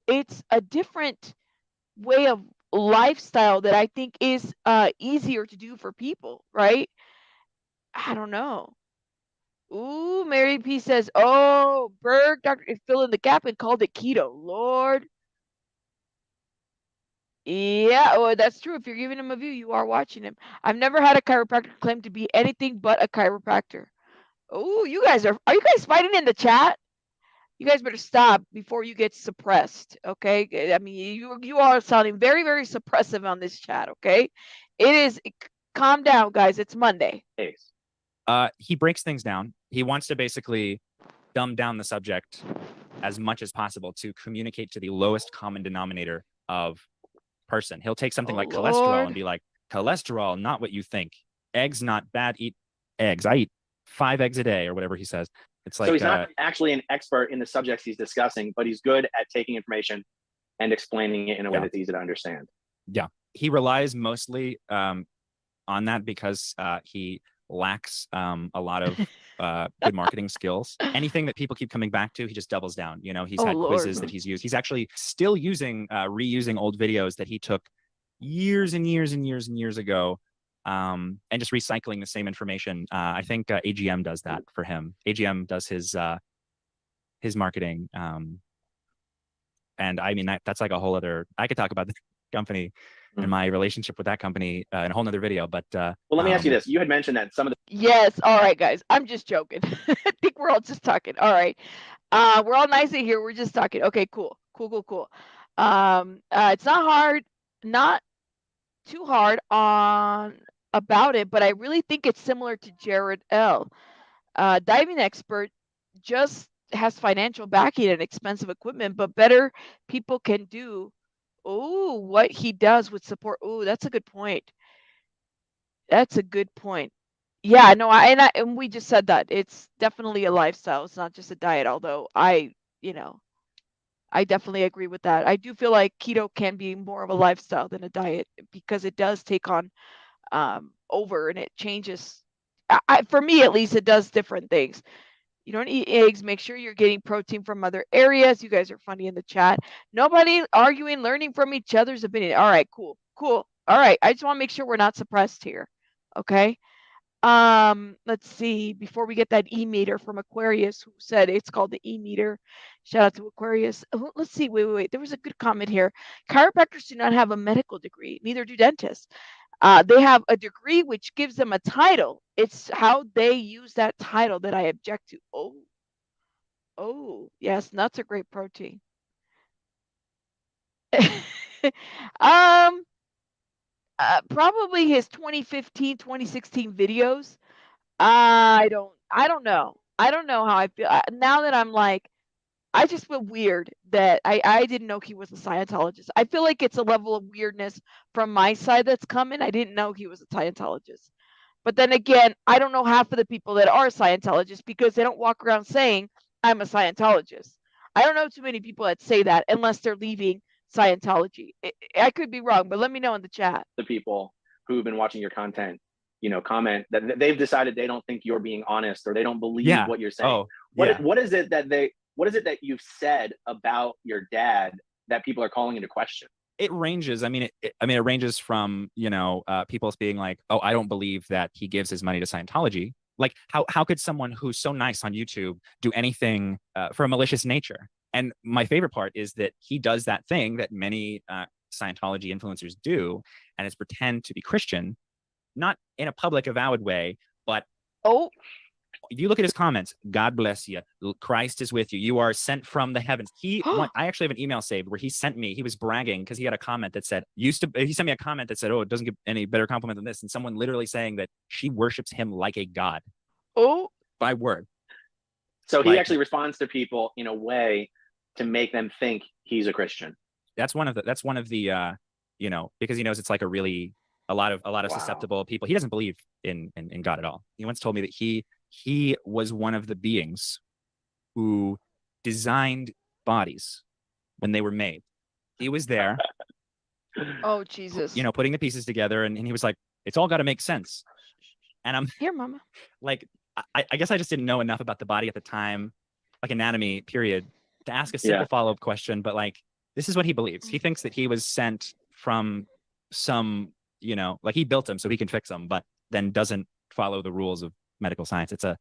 it's a different way of lifestyle that I think is easier to do for people, right? I don't know. Ooh, Mary P says, "Oh, Berg, Doctor, fill in the gap and called it keto." Lord, yeah, oh, that's true. If you're giving him a view, you are watching him. I've never had a chiropractor claim to be anything but a chiropractor. Oh, you guys are you guys fighting in the chat? You guys better stop before you get suppressed, okay? I mean, you are sounding very, very suppressive on this chat, okay? It is, calm down, guys. It's Monday. He breaks things down. He wants to basically dumb down the subject as much as possible to communicate to the lowest common denominator of person. He'll take something like cholesterol and be like, cholesterol, not what you think. Eggs, not bad. Eat eggs. I eat 5 eggs a day, or whatever he says. It's like, so he's not actually an expert in the subjects he's discussing, but he's good at taking information and explaining it in a way that's easy to understand. Yeah, he relies mostly on that because he lacks a lot of good marketing skills. Anything that people keep coming back to, he just doubles down. You know, he's had quizzes that he's used. He's actually still using reusing old videos that he took years and years and years and years ago, and just recycling the same information. I think AGM does that for him. AGM does his marketing, and I mean that's like a whole other. I could talk about the company and my relationship with that company in a whole nother video. But well, let me ask you this: you had mentioned that some of the yes, all right, guys, I'm just joking. I think we're all just talking. All right, we're all nice in here. We're just talking. Okay, cool. It's not hard, not too hard on about it, but I really think it's similar to Jared L. Diving expert, just has financial backing and expensive equipment, but better people can do what he does with support. That's a good point. That's a good point. Yeah, no, and we just said that it's definitely a lifestyle. It's not just a diet. Although I definitely agree with that. I do feel like keto can be more of a lifestyle than a diet because it does take on over and it changes. For me, at least, it does different things. You don't eat eggs. Make sure you're getting protein from other areas. You guys are funny in the chat. Nobody arguing, learning from each other's opinion. All right, cool. All right. I just want to make sure we're not suppressed here. Okay. Let's see. Before we get that e-meter from Aquarius, who said it's called the e-meter. Shout out to Aquarius. Let's see. Wait. There was a good comment here. Chiropractors do not have a medical degree. Neither do dentists. They have a degree which gives them a title. It's how they use that title that I object to. Yes, nuts are great protein. Probably his 2015, 2016 videos. I don't know. I don't know how I feel now that I'm like, I just feel weird that I didn't know he was a Scientologist. I feel like it's a level of weirdness from my side that's coming. I didn't know he was a Scientologist. But then again, I don't know half of the people that are Scientologists because they don't walk around saying, I'm a Scientologist. I don't know too many people that say that unless they're leaving Scientology. I could be wrong, but let me know in the chat. The people who've been watching your content, comment that they've decided they don't think you're being honest or they don't believe what you're saying. What is it that you've said about your dad that people are calling into question? It ranges. I mean, it ranges from, people being like, oh, I don't believe that he gives his money to Scientology. Like, how could someone who's so nice on YouTube do anything for a malicious nature? And my favorite part is that he does that thing that many Scientology influencers do, and is pretend to be Christian, not in a public, avowed way, but if you look at his comments, God bless you. Christ is with you. You are sent from the heavens. I actually have an email saved where he was bragging because he had a comment that said, he sent me a comment that said, oh, it doesn't get any better compliment than this. And someone literally saying that she worships him like a god. By word. So he actually responds to people in a way to make them think he's a Christian. That's one of the, because he knows it's like a lot of susceptible people. He doesn't believe in God at all. He once told me that he was one of the beings who designed bodies when they were made. He was there Oh, Jesus. Putting the pieces together, and he was like, it's all got to make sense. And I'm here, Mama. Like, I guess I just didn't know enough about the body at the time, like anatomy, period, to ask a simple follow-up question. But like, this is what he believes. He thinks that he was sent from some, like he built him so he can fix them, but then doesn't follow the rules of medical science. It's an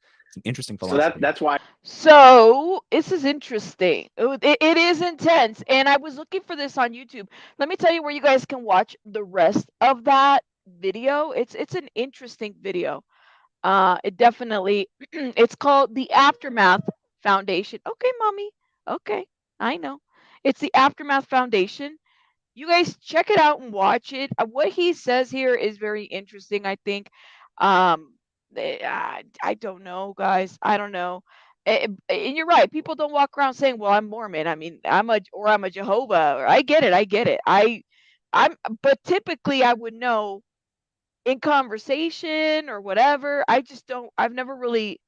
interesting philosophy. So that's why. So this is interesting. It is intense. And I was looking for this on YouTube. Let me tell you where you guys can watch the rest of that video. It's an interesting video. It definitely, it's called the Aftermath Foundation. Okay, Mommy. Okay, I know. It's the Aftermath Foundation. You guys check it out and watch it. What he says here is very interesting, I think. I don't know, guys. I don't know. And you're right. People don't walk around saying, "Well, I'm Mormon." I mean, I'm a Jehovah. Or I get it. But typically I would know in conversation or whatever. I just don't. I've never really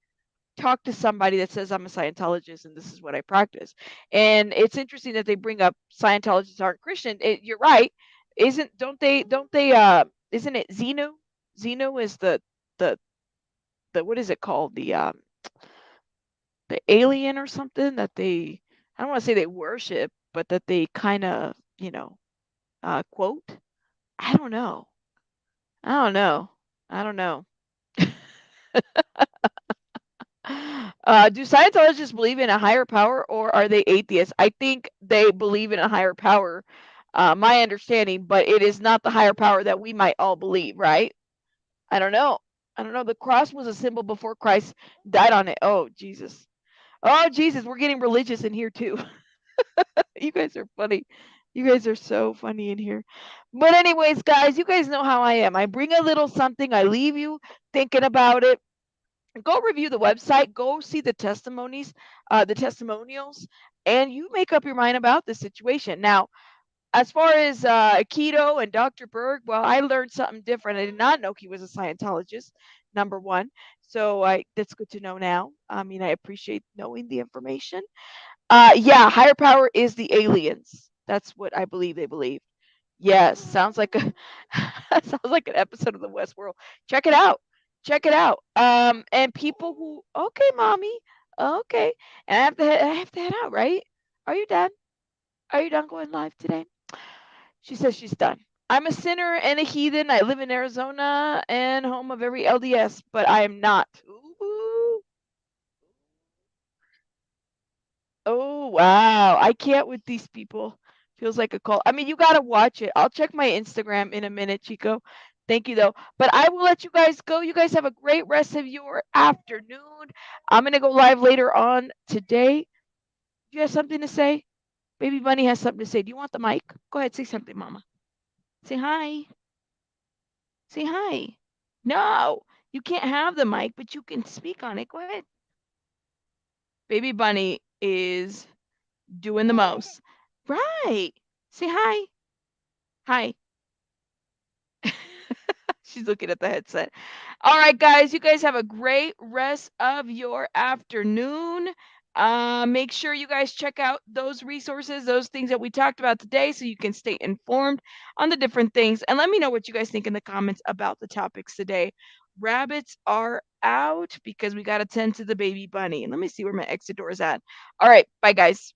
talk to somebody that says I'm a Scientologist and this is what I practice. And it's interesting that they bring up Scientologists aren't Christian. You're right. Isn't it Xenu? Xenu is the what is it called? The alien or something that they, I don't want to say they worship, but that they kind of, quote. I don't know. Do Scientologists believe in a higher power, or are they atheists? I think they believe in a higher power, my understanding, but it is not the higher power that we might all believe, right? I don't know. The cross was a symbol before Christ died on it. Oh, Jesus. We're getting religious in here too. You guys are funny. You guys are so funny in here. But anyways, guys, you guys know how I am. I bring a little something. I leave you thinking about it. Go review the website, go see the testimonies, the testimonials, and you make up your mind about the situation. Now, as far as keto and Dr. Berg, well, I learned something different. I did not know he was a Scientologist, number one. So that's good to know now. I mean, I appreciate knowing the information. Yeah, higher power is the aliens. That's what I believe they believe. Yes, sounds like a sounds like an episode of the Westworld. Check it out. And people who, okay, Mommy, okay, and I have to head out, right? Are you done? Are you done going live today? She says she's done. I'm a sinner and a heathen. I live in Arizona and home of every LDS, but I am not. Ooh. Oh, wow. I can't with these people. Feels like a call. I mean, you got to watch it. I'll check my Instagram in a minute, Chico. Thank you, though. But I will let you guys go. You guys have a great rest of your afternoon. I'm going to go live later on today. Do you have something to say? Baby Bunny has something to say. Do you want the mic? Go ahead. Say something, Mama. Say hi. Say hi. No, you can't have the mic, but you can speak on it. Go ahead. Baby Bunny is doing the most. Right. Say hi. Hi. She's looking at the headset. All right, guys. You guys have a great rest of your afternoon. Make sure you guys check out those resources, those things that we talked about today, so you can stay informed on the different things. And let me know what you guys think in the comments about the topics today. Rabbits are out because we got to tend to the baby bunny. Let me see where my exit door is at. All right. Bye, guys.